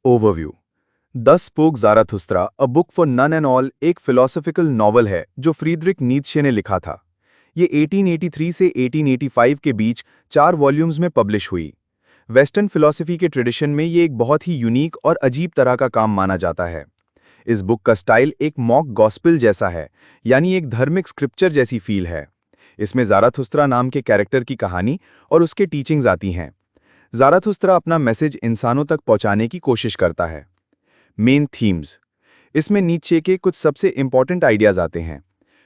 Overview. The spoke Zarathustra a book for none and all एक philosophical novel है जो Friedrich Nietzsche ने लिखा था। ये 1883 से 1885 के बीच 4 वॉल्यूम्स में पब्लिश हुई। वेस्टर्न फिलॉसफी के ट्रेडिशन में ये एक बहुत ही यूनिक और अजीब तरह का काम माना जाता है। इस बुक का स्टाइल एक मॉक गॉस्पेल जैसा है, यानी एक धार्मिक स्क्रिप्चर जैसी फील है। इसमें ज़ाराथुस्त्रा नाम के कैरेक्टर की कहानी और उसके टीचिंग्स आती हैं। ज़ाराथुस्त्रा अपना मैसेज इंसानों तक पहुंचाने की कोशिश करता है। Main themes. इसमें नीचे के कुछ सबसे इंपॉर्टेंट आइडियाज आते हैं।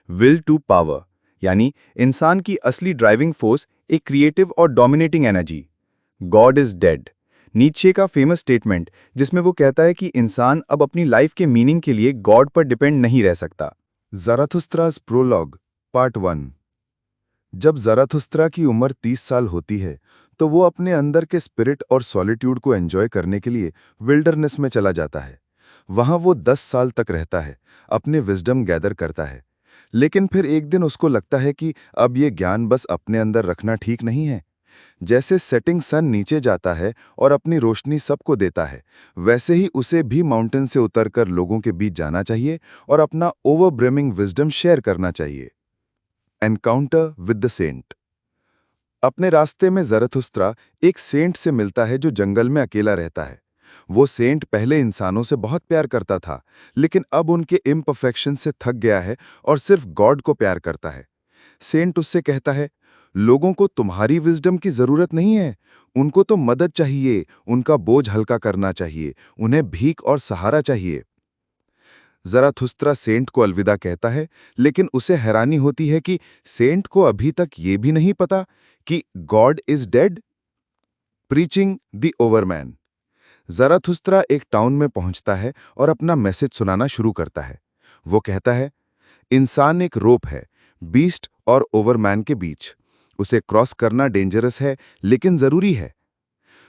विल टू पावर, यानी इंसान की असली ड्राइविंग फोर्स एक क्रिएटिव और dominating energy. God is dead, नीचे का फेमस स्टेटमेंट जिसमें वो कहता है कि इंसान अब अपनी लाइफ के मीनिंग के लिए गॉड पर डिपेंड नहीं रह सकता। ज़राथुस्त्रा's प्रोलॉग पार्ट 1। जब ज़राथुस्त्रा की उम्र 30 साल होती है तो वो अपने अंदर के स्पिरिट और सॉलिट्यूड को एंजॉय करने के लिए विल्डरनेस में चला जाता है। वहां वो 10 साल तक रहता है, अपने विजडम गैदर करता है। लेकिन फिर एक दिन उसको लगता है कि अब ये ज्ञान बस अपने अंदर रखना ठीक नहीं है। जैसे सेटिंग सन नीचे जाता है और अपनी रोशनी सबको देता है, वैसे ही उसे भी माउंटेन से उतरकर लोगों के बीच जाना चाहिए और अपना ओवरब्रेमिंग विजडम शेयर करना चाहिए। Encounter with the saint. अपने रास्ते में ज़रथुस्त्रा एक सेंट से मिलता है जो जंगल में अकेला रहता है। वो सेंट पहले इंसानों से बहुत प्यार करता था, लेकिन अब उनके इम्परफेक्शन से थक गया है और सिर्फ गॉड को प्यार करता है। सेंट उससे कहता है, लोगों को तुम्हारी विजडम की जरूरत नहीं है, उनको तो मदद चाहिए, उनका बोझ हल्का करना चाहिए, उन्हें भीख और सहारा चाहिए। ज़राथुस्त्रा सेंट को अलविदा कहता है, लेकिन उसे हैरानी होती है कि सेंट को अभी तक ये भी नहीं पता कि God is dead. Preaching the overman. Zarathustra एक टाउन में पहुंचता है और अपना मैसेज सुनाना शुरू करता है। वो कहता है, इंसान एक रोप है, बीस्ट और ओवरमैन के बीच। उसे क्रॉस करना डेंजरस है, लेकिन जरूरी है।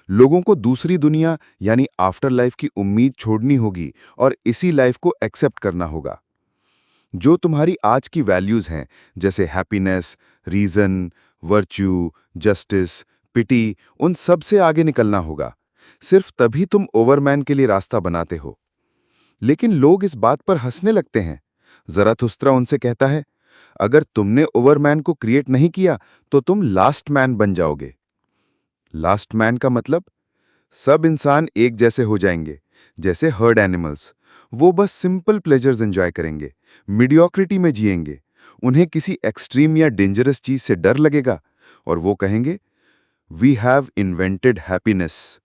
लोगों को दूसरी दुनिया यानी आफ्टर लाइफ की उम्मीद छोड़नी होगी और इसी लाइफ को एक्सेप्ट करना होगा। जो तुम्हारी आज की वैल्यूज हैं, जैसे हैप्पीनेस, रीजन, वर्च्यू, जस्टिस, पिटी, उन सब से आगे निकलना होगा। सिर्फ तभी तुम ओवरमैन के लिए रास्ता बनाते हो। लेकिन लोग इस बात पर हंसने लगते हैं। ज़राथुस्त्रा उनसे कहता है, अगर तुमने ओवरमैन को क्रिएट नहीं किया तो तुम लास्ट मैन बन जाओगे। लास्ट मैन का मतलब सब इंसान एक जैसे हो जाएंगे, जैसे हर्ड एनिमल्स। वो बस सिंपल प्लेजर्स एंजॉय करेंगे, मीडियोक्रिटी में जिएंगे। उन्हें किसी एक्सट्रीम या डेंजरस चीज से डर लगेगा और वो कहेंगे, वी हैव इन्वेंटेड हैप्पीनेस,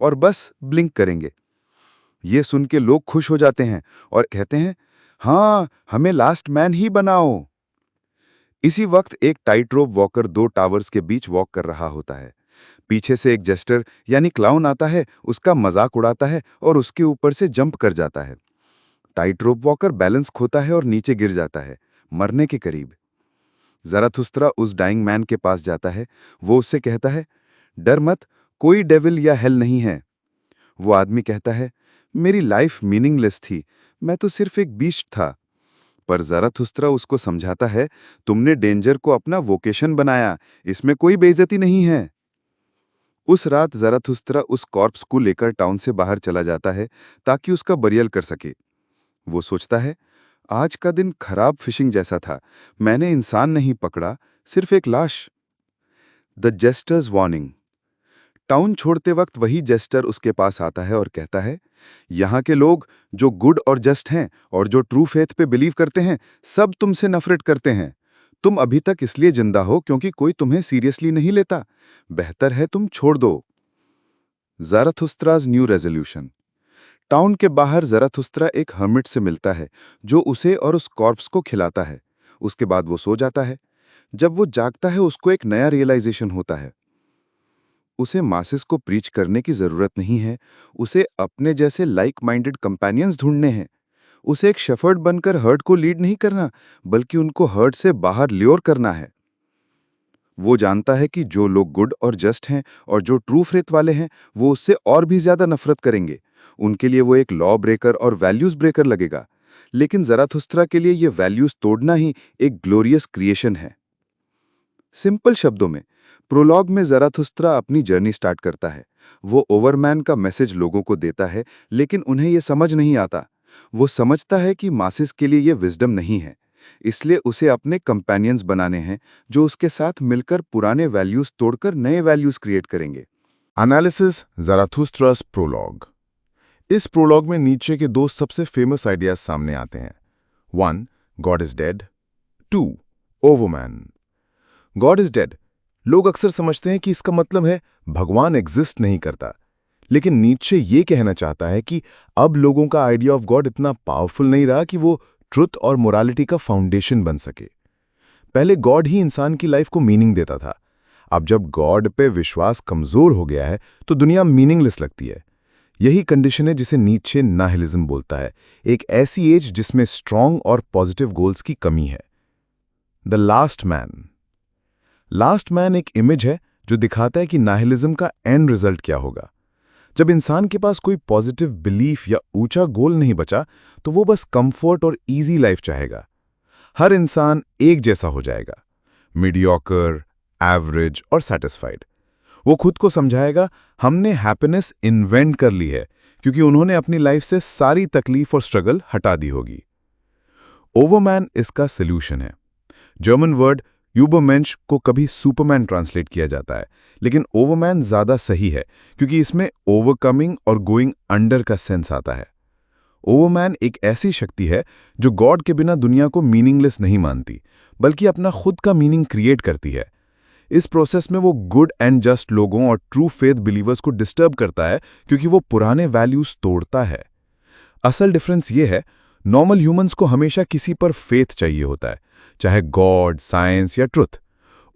और बस ब्लिंक करेंगे। ये सुन के लोग खुश हो जाते हैं और कहते हैं, हाँ, हमें लास्ट मैन ही बनाओ। इसी वक्त एक टाइट रोप वॉकर 2 टावर्स के बीच वॉक कर रहा होता है। पीछे से एक जेस्टर यानी क्लाउन आता है, उसका मजाक उड़ाता है और उसके ऊपर से जंप कर जाता है। टाइट रोप वॉकर बैलेंस खोता है और नीचे गिर जाता है, मरने के करीब। ज़राथुस्त्रा उस डाइंग मैन के पास जाता है। वो उससे कहता है, डर मत, कोई डेविल या हेल नहीं है। वो आदमी कहता है, मेरी लाइफ मीनिंगलेस थी, मैं तो सिर्फ एक बीस्ट था। पर ज़राथुस्त्रा उसको समझाता है, तुमने डेंजर को अपना वोकेशन बनाया, इसमें कोई बेइज्जती नहीं है। उस रात ज़राथुस्त्रा उस कॉर्प्स को लेकर टाउन से बाहर चला जाता है ताकि उसका बरियल कर सके। वो सोचता है, आज का दिन खराब फिशिंग जैसा था, मैंने इंसान नहीं पकड़ा, सिर्फ एक लाश। The gestures warning. टाउन छोड़ते वक्त वही जेस्टर उसके पास आता है और कहता है, यहाँ के लोग जो गुड और जस्ट हैं और जो ट्रू फेथ पे बिलीव करते हैं, सब तुमसे नफरत करते हैं। तुम अभी तक इसलिए जिंदा हो क्योंकि कोई तुम्हें सीरियसली नहीं लेता। बेहतर है तुम छोड़ दो। ज़राथुस्त्रा's न्यू रेजोल्यूशन। टाउन के बाहर ज़राथुस्त्रा एक हर्मिट से मिलता है जो उसे और उस कॉर्प्स को खिलाता है। उसके बाद वो सो जाता है। जब वो जागता है उसको एक नया रियलाइजेशन होता है। उसे मासेस को प्रीच करने की जरूरत नहीं है, उसे अपने जैसे लाइक माइंडेड कंपेनियंस ढूंढने हैं। उसे एक शेफर्ड बनकर हर्ड को लीड नहीं करना, बल्कि उनको हर्ड से बाहर ल्योर करना है। वो जानता है कि जो लोग गुड और जस्ट हैं और जो ट्रू फेथ वाले हैं, वो उससे और भी ज्यादा नफरत करेंगे। उनके लिए वो एक लॉ ब्रेकर और वैल्यूज ब्रेकर लगेगा। लेकिन ज़राथुस्त्रा के लिए ये वैल्यूज तोड़ना ही एक ग्लोरियस क्रिएशन है। सिंपल शब्दों में, प्रोलॉग में ज़राथुस्त्रा अपनी जर्नी स्टार्ट करता है। वो ओवरमैन का मैसेज लोगों को देता है, लेकिन उन्हें ये समझ नहीं आता। वो समझता है कि मासिस के लिए ये विजडम नहीं है, इसलिए उसे अपने कंपेनियंस बनाने हैं जो उसके साथ मिलकर पुराने वैल्यूज तोड़कर नए वैल्यूज क्रिएट करेंगे। Analysis Zarathustra's prologue. इस प्रोलॉग में नीचे के दो सबसे फेमस आइडियाज सामने आते हैं। 1. God is dead. 2. ओवरमैन। God is dead. लोग अक्सर समझते हैं कि इसका मतलब है भगवान एग्जिस्ट नहीं करता, लेकिन नीचे ये कहना चाहता है कि अब लोगों का आइडिया ऑफ गॉड इतना पावरफुल नहीं रहा कि वो ट्रुथ और मोरालिटी का फाउंडेशन बन सके। पहले गॉड ही इंसान की लाइफ को मीनिंग देता था। अब जब गॉड पे विश्वास कमजोर हो गया है तो दुनिया मीनिंगलेस लगती है। यही कंडीशन है जिसे नीचे नाहिलिज्म बोलता है, एक ऐसी एज जिसमें स्ट्रॉन्ग और पॉजिटिव गोल्स की कमी है। The last man. Last man एक इमेज है जो दिखाता है कि नाहिलिज्म का एंड रिजल्ट क्या होगा। जब इंसान के पास कोई पॉजिटिव बिलीफ या ऊंचा गोल नहीं बचा तो वो बस कंफर्ट और इजी लाइफ चाहेगा। हर इंसान एक जैसा हो जाएगा, मीडियोकर, एवरेज और सेटिस्फाइड। वो खुद को समझाएगा हमने हैप्पीनेस इन्वेंट कर ली है, क्योंकि उन्होंने अपनी लाइफ से सारी तकलीफ और स्ट्रगल हटा दी होगी। ओवरमैन इसका सॉल्यूशन है। जर्मन वर्ड यूबरमेंश को कभी सुपरमैन ट्रांसलेट किया जाता है, लेकिन ओवरमैन ज्यादा सही है क्योंकि इसमें ओवरकमिंग और गोइंग अंडर का सेंस आता है। ओवरमैन एक ऐसी शक्ति है जो गॉड के बिना दुनिया को मीनिंगलेस नहीं मानती, बल्कि अपना खुद का मीनिंग क्रिएट करती है। इस प्रोसेस में वो गुड एंड जस्ट लोगों और ट्रू फेथ बिलीवर्स को डिस्टर्ब करता है, क्योंकि वो पुराने वैल्यूज तोड़ता है। असल डिफरेंस ये है, नॉर्मल ह्यूमंस को हमेशा किसी पर फेथ चाहिए होता है, चाहे गॉड, साइंस या ट्रुथ।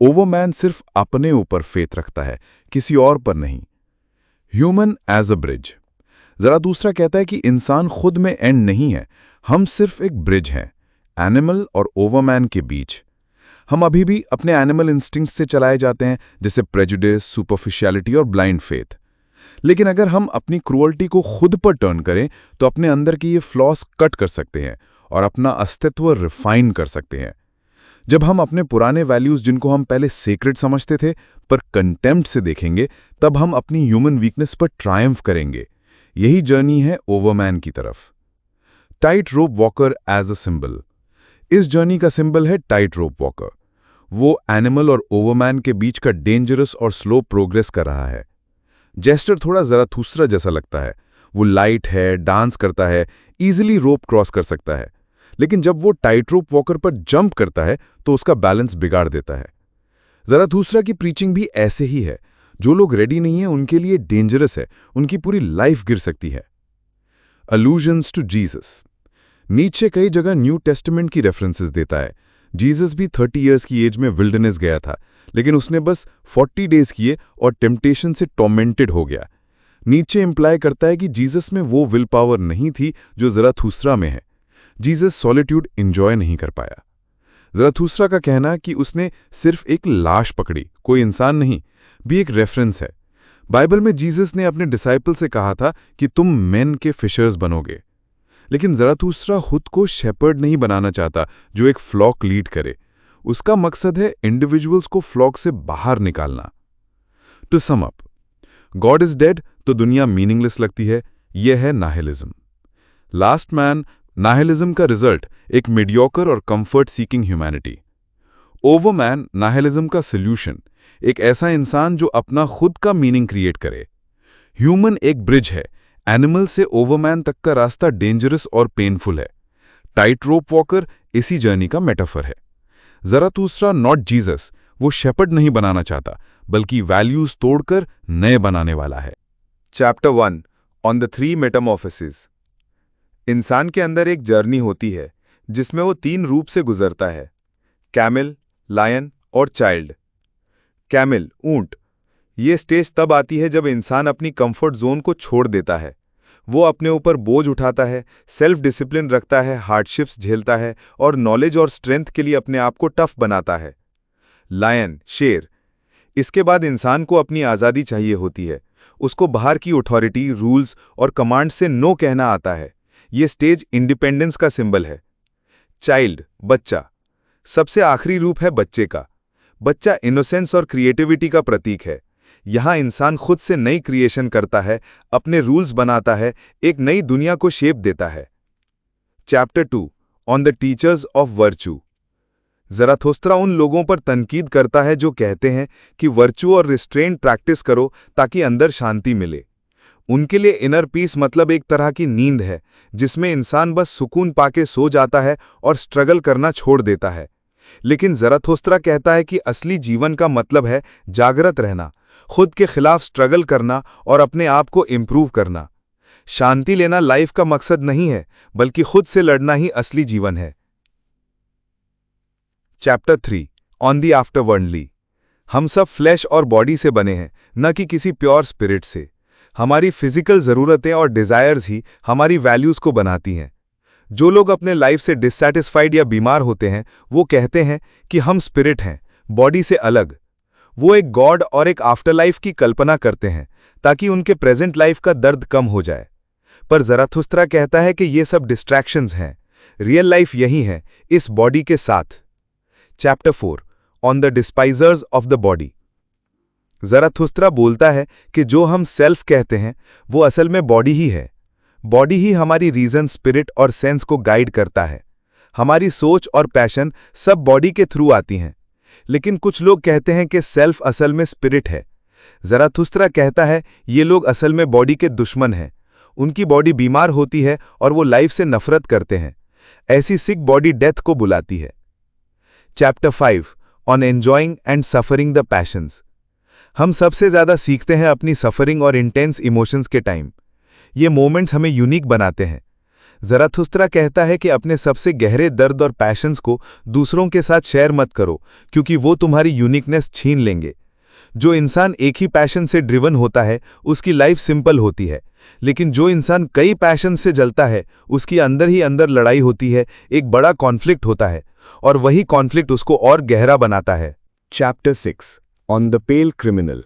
ओवरमैन सिर्फ अपने ऊपर फेथ रखता है, किसी और पर नहीं। Human as a bridge. जरा दूसरा कहता है कि इंसान खुद में एंड नहीं है, हम सिर्फ एक ब्रिज हैं एनिमल और ओवरमैन के बीच। हम अभी भी अपने एनिमल इंस्टिंक्ट से चलाए जाते हैं, जैसे प्रेजुडिस, सुपरफिशियलिटी और ब्लाइंड फेथ। लेकिन अगर हम अपनी क्रूअल्टी को खुद पर टर्न करें तो अपने अंदर के ये फ्लॉस कट कर सकते हैं और अपना अस्तित्व रिफाइन कर सकते हैं। जब हम अपने पुराने वैल्यूज, जिनको हम पहले सेक्रेट समझते थे, पर कंटेम्प्ट से देखेंगे, तब हम अपनी ह्यूमन वीकनेस पर ट्रायम्फ करेंगे। यही जर्नी है ओवरमैन की तरफ। Tight rope walker as a symbol. इस जर्नी का सिंबल है टाइट रोप वॉकर। वो एनिमल और ओवरमैन के बीच का डेंजरस और स्लो प्रोग्रेस कर रहा है। जेस्टर थोड़ा ज़राथुस्त्रा जैसा लगता है। वो लाइट है, डांस करता है, इजीली रोप क्रॉस कर सकता है, लेकिन जब वो टाइट रोप वॉकर पर जंप करता है तो उसका बैलेंस बिगाड़ देता है। ज़राथुस्त्रा की प्रीचिंग भी ऐसे ही है। जो लोग रेडी नहीं हैं उनके लिए डेंजरस है, उनकी पूरी लाइफ गिर सकती है। अलूजन्स टू जीसस। नीचे कई जगह न्यू टेस्टामेंट की रेफरेंसेस देता है। जीसस भी 30 इयर्स की एज में विल्डरनेस गया था, लेकिन उसने बस 40 डेज किए और टेम्पटेशन से टॉर्मेंटेड हो गया। नीचे इंप्लाई करता है कि जीसस में वो विल पावर नहीं थी जो ज़राथुस्त्रा में है। जीसस सॉलिट्यूड एंजॉय नहीं कर पाया। ज़राथुस्त्रा का कहना कि उसने सिर्फ एक लाश पकड़ी, कोई इंसान नहीं, भी एक रेफरेंस है। बाइबल में जीसस ने अपने डिसाइपल से कहा था कि तुम मेन के फिशर्स बनोगे। लेकिन ज़राथुस्त्रा खुद को शेपर्ड नहीं बनाना चाहता जो एक फ्लॉक लीड करे। उसका मकसद है इंडिविजुअल्स को फ्लॉक से बाहर निकालना। To sum up, God is dead तो दुनिया मीनिंगलेस लगती है, यह है नाहिलिज्म। लास्ट मैन, नाहिलिज्म का रिजल्ट, एक मीडियोकर और comfort seeking humanity. Overman, nihilism का सॉल्यूशन, एक ऐसा इंसान जो अपना खुद का मीनिंग क्रिएट करे। ह्यूमन एक ब्रिज है, एनिमल से ओवरमैन तक का रास्ता डेंजरस और पेनफुल है। टाइट रोप वॉकर इसी जर्नी का मेटाफर है। ज़राथुस्त्रा नॉट जीसस, वो शेपर्ड नहीं बनाना चाहता, बल्कि वैल्यूज तोड़कर नए बनाने वाला है। Chapter 1 on the 3 Metamorphosis. इंसान के अंदर एक जर्नी होती है जिसमें वो 3 रूप से गुजरता है, कैमल, लायन और चाइल्ड। कैमल, ऊंट। ये स्टेज तब आती है जब इंसान अपनी कंफर्ट जोन को छोड़ देता है। वो अपने ऊपर बोझ उठाता है, सेल्फ डिसिप्लिन रखता है, हार्डशिप्स झेलता है और नॉलेज और स्ट्रेंथ के लिए अपने आप को टफ बनाता है। लायन, शेर। इसके बाद इंसान को अपनी आज़ादी चाहिए होती है। उसको बाहर की अथॉरिटी, रूल्स और कमांड से नो कहना आता है। ये स्टेज इंडिपेंडेंस का सिंबल है। चाइल्ड, बच्चा। सबसे आखिरी रूप है बच्चे का। बच्चा इनोसेंस और क्रिएटिविटी का प्रतीक है। यहाँ इंसान खुद से नई क्रिएशन करता है, अपने रूल्स बनाता है, एक नई दुनिया को शेप देता है। Chapter 2 on the teachers of virtue. Zarathustra उन लोगों पर तनकीद करता है जो कहते हैं कि वर्च्यू और रिस्ट्रेंट प्रैक्टिस करो ताकि अंदर शांति मिले। उनके लिए इनर पीस मतलब एक तरह की नींद है जिसमें इंसान बस सुकून पाके सो जाता है और स्ट्रगल करना छोड़ देता है। लेकिन ज़राथुस्त्रा कहता है कि असली जीवन का मतलब है जागृत रहना, खुद के खिलाफ स्ट्रगल करना और अपने आप को इम्प्रूव करना। शांति लेना लाइफ का मकसद नहीं है, बल्कि खुद से लड़ना ही असली जीवन है। Chapter 3 on the afterworldly. हम सब फ्लैश और बॉडी से बने हैं, न कि किसी प्योर स्पिरिट से। हमारी फिजिकल ज़रूरतें और डिज़ायर्स ही हमारी वैल्यूज़ को बनाती हैं। जो लोग अपने लाइफ से डिससैटिस्फाइड या बीमार होते हैं, वो कहते हैं कि हम स्पिरिट हैं, बॉडी से अलग। वो एक गॉड और एक आफ्टरलाइफ की कल्पना करते हैं ताकि उनके प्रेजेंट लाइफ का दर्द कम हो जाए। पर ज़राथुस्त्रा कहता है कि ये सब डिस्ट्रैक्शंस हैं, रियल लाइफ यही है, इस बॉडी के साथ। Chapter 4 on the despisers of the body. Zarathustra बोलता है कि जो हम सेल्फ कहते हैं वो असल में बॉडी ही है। बॉडी ही हमारी रीजन, स्पिरिट और सेंस को गाइड करता है। हमारी सोच और पैशन सब बॉडी के थ्रू आती हैं। लेकिन कुछ लोग कहते हैं कि सेल्फ असल में स्पिरिट है। ज़राथुस्त्रा कहता है ये लोग असल में बॉडी के दुश्मन हैं। उनकी बॉडी बीमार होती है और वो लाइफ से नफरत करते हैं। ऐसी सिक बॉडी डेथ को बुलाती है। Chapter 5 on enjoying and suffering the patience. हम सबसे ज़्यादा सीखते हैं अपनी सफरिंग और इंटेंस इमोशंस के टाइम। ये मोमेंट्स हमें यूनिक बनाते हैं। ज़राथुस्त्रा कहता है कि अपने सबसे गहरे दर्द और पैशंस को दूसरों के साथ शेयर मत करो, क्योंकि वो तुम्हारी यूनिकनेस छीन लेंगे। जो इंसान एक ही पैशन से ड्रिवन होता है उसकी लाइफ सिंपल होती है, लेकिन जो इंसान कई पैशन से जलता है उसकी अंदर ही अंदर लड़ाई होती है, एक बड़ा कॉन्फ्लिक्ट होता है, और वही कॉन्फ्लिक्ट उसको और गहरा बनाता है। Chapter 6 on the pale criminal.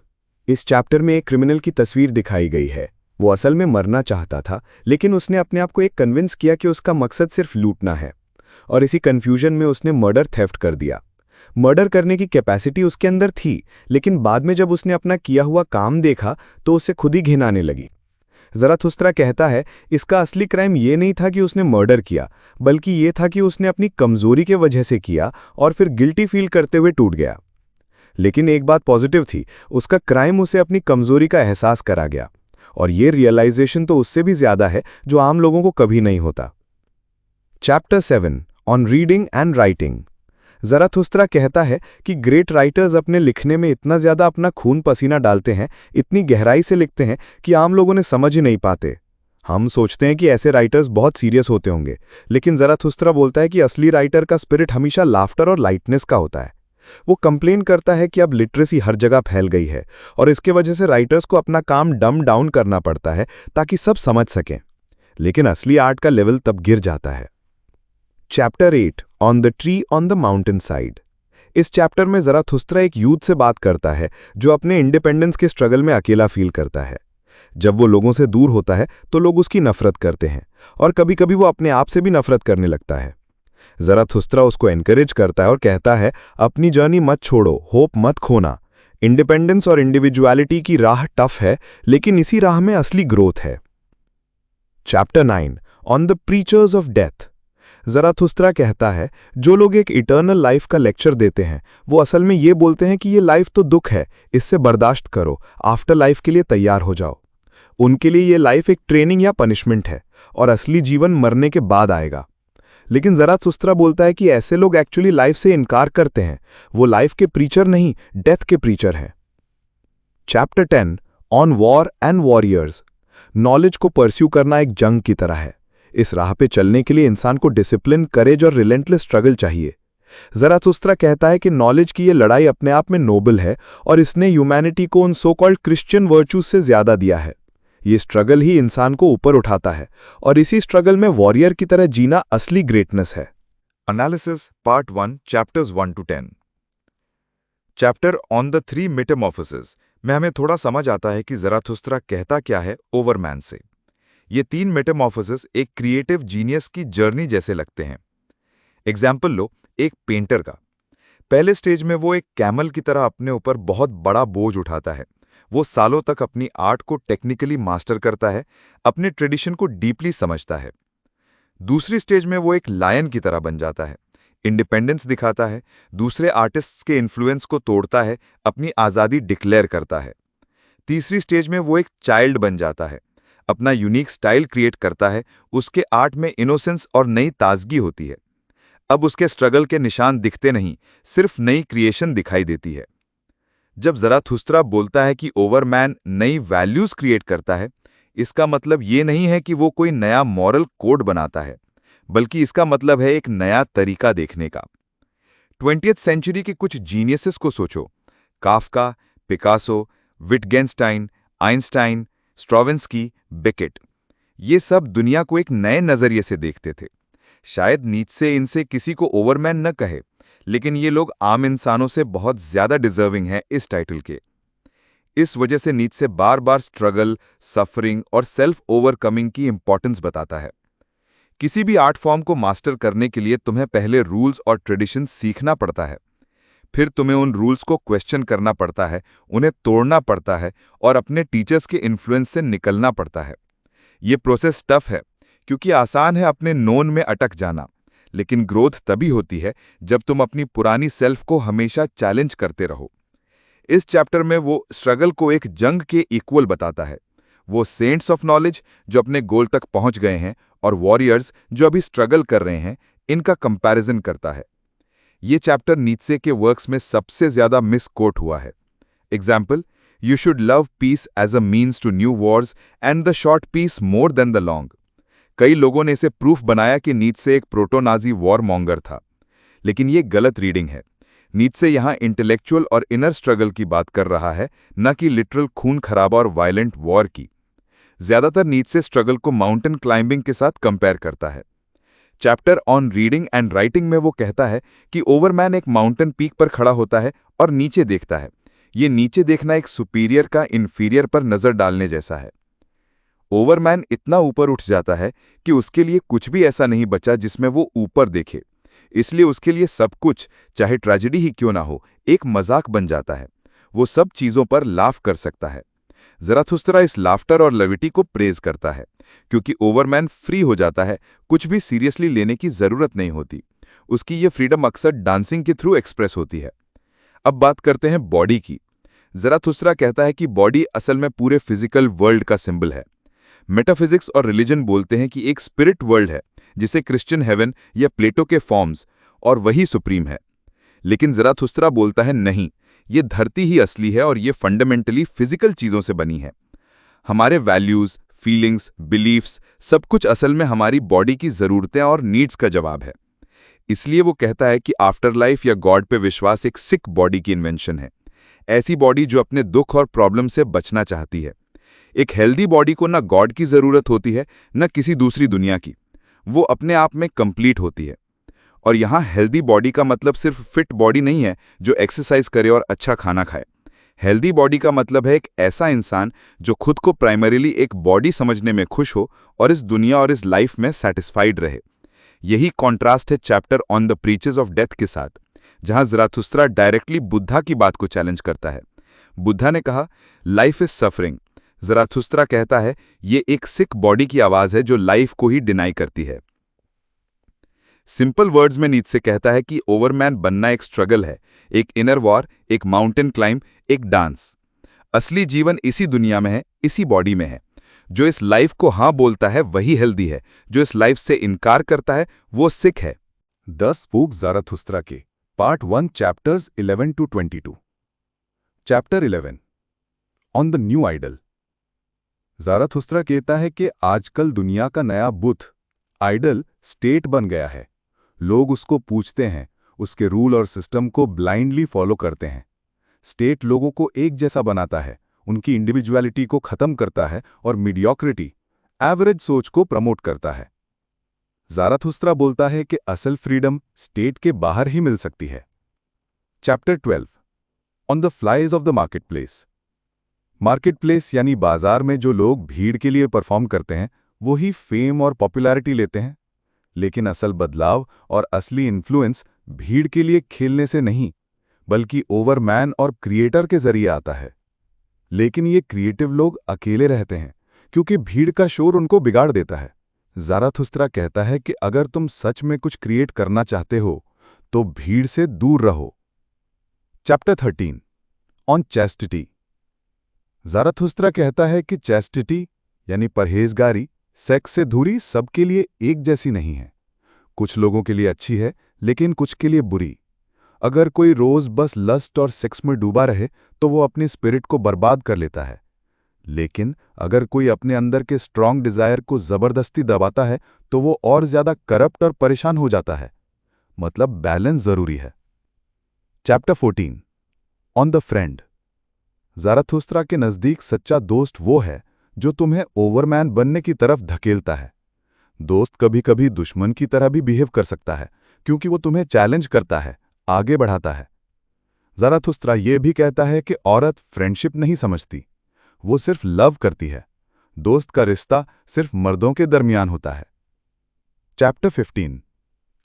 इस चैप्टर में एक क्रिमिनल की तस्वीर दिखाई गई है। वो असल में मरना चाहता था, लेकिन उसने अपने आप को एक कन्विंस किया कि उसका मकसद सिर्फ लूटना है, और इसी कन्फ्यूजन में उसने मर्डर थेफ्ट कर दिया। मर्डर करने की कैपेसिटी उसके अंदर थी, लेकिन बाद में जब उसने अपना किया हुआ काम देखा तो उसे खुद ही घिन आने लगी। ज़राथुस्त्रा कहता है इसका असली क्राइम ये नहीं था कि उसने मर्डर किया, बल्कि ये था कि उसने अपनी कमजोरी के वजह से किया और फिर गिल्टी फील करते हुए टूट गया। लेकिन एक बात पॉजिटिव थी, उसका क्राइम उसे अपनी कमजोरी का एहसास करा गया, और ये रियलाइजेशन तो उससे भी ज्यादा है जो आम लोगों को कभी नहीं होता। Chapter 7 on reading and writing. Zarathustra कहता है कि ग्रेट राइटर्स अपने लिखने में इतना ज्यादा अपना खून पसीना डालते हैं, इतनी गहराई से लिखते हैं कि आम लोगों ने समझ ही नहीं पाते। हम सोचते हैं कि ऐसे राइटर्स बहुत सीरियस होते होंगे, लेकिन ज़राथुस्त्रा बोलता है कि असली राइटर का स्पिरिट हमेशा लाफ्टर और लाइटनेस का होता है। वो कंप्लेन करता है कि अब लिटरेसी हर जगह फैल गई है और इसके वजह से राइटर्स को अपना काम डम डाउन करना पड़ता है ताकि सब समझ सकें, लेकिन असली आर्ट का लेवल तब गिर जाता है। Chapter 8 on the tree on the mountain side. इस चैप्टर में ज़राथुस्त्रा एक यूथ से बात करता है जो अपने इंडिपेंडेंस के स्ट्रगल में अकेला फील करता है। जब वो लोगों से दूर होता है तो लोग उसकी नफरत करते हैं, और कभी-कभी वो अपने आप से भी नफरत करने लगता है। ज़राथुस्त्रा उसको एनकरेज करता है और कहता है अपनी जर्नी मत छोड़ो, होप मत खोना। इंडिपेंडेंस और इंडिविजुअलिटी की राह टफ है, लेकिन इसी राह में असली ग्रोथ है। Chapter 9 on the preachers of death. Zarathustra कहता है जो लोग एक इटर्नल लाइफ का लेक्चर देते हैं वो असल में ये बोलते हैं कि ये लाइफ तो दुख है, इससे बर्दाश्त करो, आफ्टर लाइफ के लिए तैयार हो जाओ। उनके लिए ये लाइफ एक ट्रेनिंग या पनिशमेंट है, और असली जीवन मरने के बाद आएगा। लेकिन ज़राथुस्त्रा बोलता है कि ऐसे लोग एक्चुअली लाइफ से इनकार करते हैं, वो लाइफ के प्रीचर नहीं, डेथ के प्रीचर हैं। Chapter 10 on war and warriors. Knowledge को परस्यू करना एक जंग की तरह है। इस राह पे चलने के लिए इंसान को डिसिप्लिन, करेज और रिलेंटलेस स्ट्रगल चाहिए। ज़राथुस्त्रा कहता है कि नॉलेज की ये लड़ाई अपने आप में नोबल है, और इसने ह्यूमैनिटी को उन सो कॉल्ड क्रिश्चियन वर्च्यूज से ज्यादा दिया है। ये स्ट्रगल ही इंसान को ऊपर उठाता है, और इसी स्ट्रगल में वॉरियर की तरह जीना असली ग्रेटनेस है। Analysis part 1 chapters 1 to 10। Chapter on the 3 Metamorphosis में हमें थोड़ा समझ आता है कि ज़राथुस्त्रा कहता क्या है ओवरमैन से। ये 3 मेटामॉर्फोसिस एक क्रिएटिव जीनियस की जर्नी जैसे लगते हैं। एग्जाम्पल लो एक पेंटर का। पहले स्टेज में वो एक कैमल की तरह अपने ऊपर बहुत बड़ा बोझ उठाता है। वो सालों तक अपनी आर्ट को टेक्निकली मास्टर करता है, अपने ट्रेडिशन को डीपली समझता है। दूसरी स्टेज में वो एक लायन की तरह बन जाता है, इंडिपेंडेंस दिखाता है, दूसरे आर्टिस्ट्स के इन्फ्लुएंस को तोड़ता है, अपनी आज़ादी डिक्लेयर करता है। तीसरी स्टेज में वो एक चाइल्ड बन जाता है, अपना यूनिक स्टाइल क्रिएट करता है, उसके आर्ट में इनोसेंस और नई ताजगी होती है। अब उसके स्ट्रगल के निशान दिखते नहीं, सिर्फ नई क्रिएशन दिखाई देती है। जब ज़राथुस्त्रा बोलता है कि ओवरमैन नई वैल्यूज क्रिएट करता है, इसका मतलब ये नहीं है कि वो कोई नया मॉरल कोड बनाता है, बल्कि इसका मतलब है एक नया तरीका देखने का। 20th सेंचुरी के कुछ जीनियसेस को सोचो, काफ्का, पिकासो, विटगेंस्टाइन, आइंस्टाइन, स्ट्राविंस्की, बेकेट। ये सब दुनिया को एक नए नजरिए से देखते थे। शायद नीत्शे इनसे किसी को ओवरमैन न कहे, लेकिन ये लोग आम इंसानों से बहुत ज्यादा डिजर्विंग हैं इस टाइटल के। इस वजह से नीत्शे बार बार स्ट्रगल, सफरिंग और सेल्फ ओवरकमिंग की इंपॉर्टेंस बताता है। किसी भी आर्ट फॉर्म को मास्टर करने के लिए तुम्हें पहले रूल्स और ट्रेडिशन सीखना पड़ता है, फिर तुम्हें उन रूल्स को क्वेश्चन करना पड़ता है, उन्हें तोड़ना पड़ता है और अपने टीचर्स के इन्फ्लुएंस से निकलना पड़ता है। ये प्रोसेस टफ है, क्योंकि आसान है अपने नोन में अटक जाना, लेकिन ग्रोथ तभी होती है जब तुम अपनी पुरानी सेल्फ को हमेशा चैलेंज करते रहो। इस चैप्टर में वो स्ट्रगल को एक जंग के इक्वल बताता है, वो सेंट्स ऑफ नॉलेज जो अपने गोल तक पहुंच गए हैं और वॉरियर्स जो अभी स्ट्रगल कर रहे हैं, इनका कंपैरिजन करता है। ये चैप्टर नीत्शे के वर्क्स में सबसे ज्यादा मिसकोट हुआ है। Example, you should love peace as a means to new wars and the short peace more than the long. कई लोगों ने इसे प्रूफ बनाया कि नीत्शे एक प्रोटोनाजी वॉर मॉन्गर था, लेकिन ये गलत रीडिंग है। नीत्शे यहाँ इंटेलेक्चुअल और इनर स्ट्रगल की बात कर रहा है, न कि लिटरल खून खराबा और वायलेंट वॉर की। ज्यादातर नीत्शे स्ट्रगल को माउंटेन क्लाइंबिंग के साथ कंपेयर करता है। Chapter on reading and writing में वो कहता है कि ओवरमैन एक माउंटेन पीक पर खड़ा होता है और नीचे देखता है। ये नीचे देखना एक सुपीरियर का इन्फीरियर पर नजर डालने जैसा है। ओवरमैन इतना ऊपर उठ जाता है कि उसके लिए कुछ भी ऐसा नहीं बचा जिसमें वो ऊपर देखे, इसलिए उसके लिए सब कुछ, चाहे ट्रेजेडी ही क्यों ना हो, एक मजाक बन जाता है। वो सब चीजों पर लाफ कर सकता है। ज़राथुस्त्रा इस लाफ्टर और लेविटी को प्रेज करता है, क्योंकि ओवरमैन फ्री हो जाता है, कुछ भी सीरियसली लेने की जरूरत नहीं होती। उसकी ये फ्रीडम अक्सर डांसिंग के थ्रू एक्सप्रेस होती है। अब बात करते हैं बॉडी की। ज़राथुस्त्रा कहता है कि बॉडी असल में पूरे फिजिकल वर्ल्ड का सिंबल है। मेटाफिजिक्स और रिलीजन बोलते हैं कि एक स्पिरिट वर्ल्ड है, जिसे क्रिश्चियन हेवन या प्लेटो के फॉर्म्स, और वही सुप्रीम है। लेकिन ज़राथुस्त्रा बोलता है नहीं, ये धरती ही असली है और ये फंडामेंटली फिजिकल चीजों से बनी है। हमारे वैल्यूज, फीलिंग्स, बिलीफ्स, सब कुछ असल में हमारी बॉडी की जरूरतें और नीड्स का जवाब है। इसलिए वो कहता है कि आफ्टर लाइफ या गॉड पे विश्वास एक सिक बॉडी की इन्वेंशन है, ऐसी बॉडी जो अपने दुख और प्रॉब्लम से बचना चाहती है। एक हेल्दी बॉडी को ना गॉड की जरूरत होती है, न किसी दूसरी दुनिया की। वो अपने आप में कंप्लीट होती है। और यहाँ हेल्दी बॉडी का मतलब सिर्फ फिट बॉडी नहीं है जो एक्सरसाइज करे और अच्छा खाना खाए। हेल्दी बॉडी का मतलब है एक ऐसा इंसान जो खुद को प्राइमरीली एक बॉडी समझने में खुश हो और इस दुनिया और इस लाइफ में सेटिस्फाइड रहे। यही कॉन्ट्रास्ट है chapter on the preachers of death के साथ, जहां ज़राथुस्त्रा डायरेक्टली बुद्धा की बात को चैलेंज करता है। बुद्धा ने कहा, लाइफ इज सफरिंग। ज़राथुस्त्रा कहता है, ये एक सिक बॉडी की आवाज है जो लाइफ को ही डिनाई करती है। सिंपल वर्ड्स में नीत्शे कहता है कि ओवरमैन बनना एक स्ट्रगल है, एक इनर वॉर, एक माउंटेन क्लाइंब, एक डांस। असली जीवन इसी दुनिया में है, इसी बॉडी में है। जो इस लाइफ को हाँ बोलता है वही हेल्दी है, जो इस लाइफ से इनकार करता है वो सिक है। 10 स्पोक ज़राथुस्त्रा के part 1 chapters 11 to 22। Chapter 11 on the new idol. Zarathustra कहता है कि आजकल दुनिया का नया बुत, आइडल, स्टेट बन गया है। लोग उसको पूछते हैं, उसके रूल और सिस्टम को ब्लाइंडली फॉलो करते हैं। स्टेट लोगों को एक जैसा बनाता है, उनकी इंडिविजुअलिटी को खत्म करता है और मीडियोक्रिटी, एवरेज सोच को प्रमोट करता है। ज़राथुस्त्रा बोलता है कि असल फ्रीडम स्टेट के बाहर ही मिल सकती है। Chapter 12 on the flies of the market place. Market place यानी बाजार में जो लोग भीड़ के लिए परफॉर्म करते हैं, वो ही फेम और पॉपुलैरिटी लेते हैं। लेकिन असल बदलाव और असली इन्फ्लुएंस भीड़ के लिए खेलने से नहीं, बल्कि ओवरमैन और क्रिएटर के जरिए आता है। लेकिन ये क्रिएटिव लोग अकेले रहते हैं क्योंकि भीड़ का शोर उनको बिगाड़ देता है। ज़ाराथुस्त्रा कहता है कि अगर तुम सच में कुछ क्रिएट करना चाहते हो तो भीड़ से दूर रहो। Chapter 13 on chastity. ज़ाराथुस्त्रा कहता है कि चैस्टिटी यानी परहेजगारी सेक्स से दूरी सबके लिए एक जैसी नहीं है। कुछ लोगों के लिए अच्छी है लेकिन कुछ के लिए बुरी। अगर कोई रोज बस लस्ट और सेक्स में डूबा रहे तो वो अपनी स्पिरिट को बर्बाद कर लेता है, लेकिन अगर कोई अपने अंदर के स्ट्रॉन्ग डिजायर को जबरदस्ती दबाता है तो वो और ज्यादा करप्ट और परेशान हो जाता है। मतलब बैलेंस जरूरी है। Chapter 14 on the friend. Zarathustra के नजदीक सच्चा दोस्त वो है जो तुम्हें ओवरमैन बनने की तरफ धकेलता है। दोस्त कभी कभी दुश्मन की तरह भी बिहेव कर सकता है क्योंकि वो तुम्हें चैलेंज करता है, आगे बढ़ाता है। ज़ाराथुस्त्रा ये भी कहता है कि औरत फ्रेंडशिप नहीं समझती, वो सिर्फ लव करती है। दोस्त का रिश्ता सिर्फ मर्दों के दरमियान होता है। Chapter 15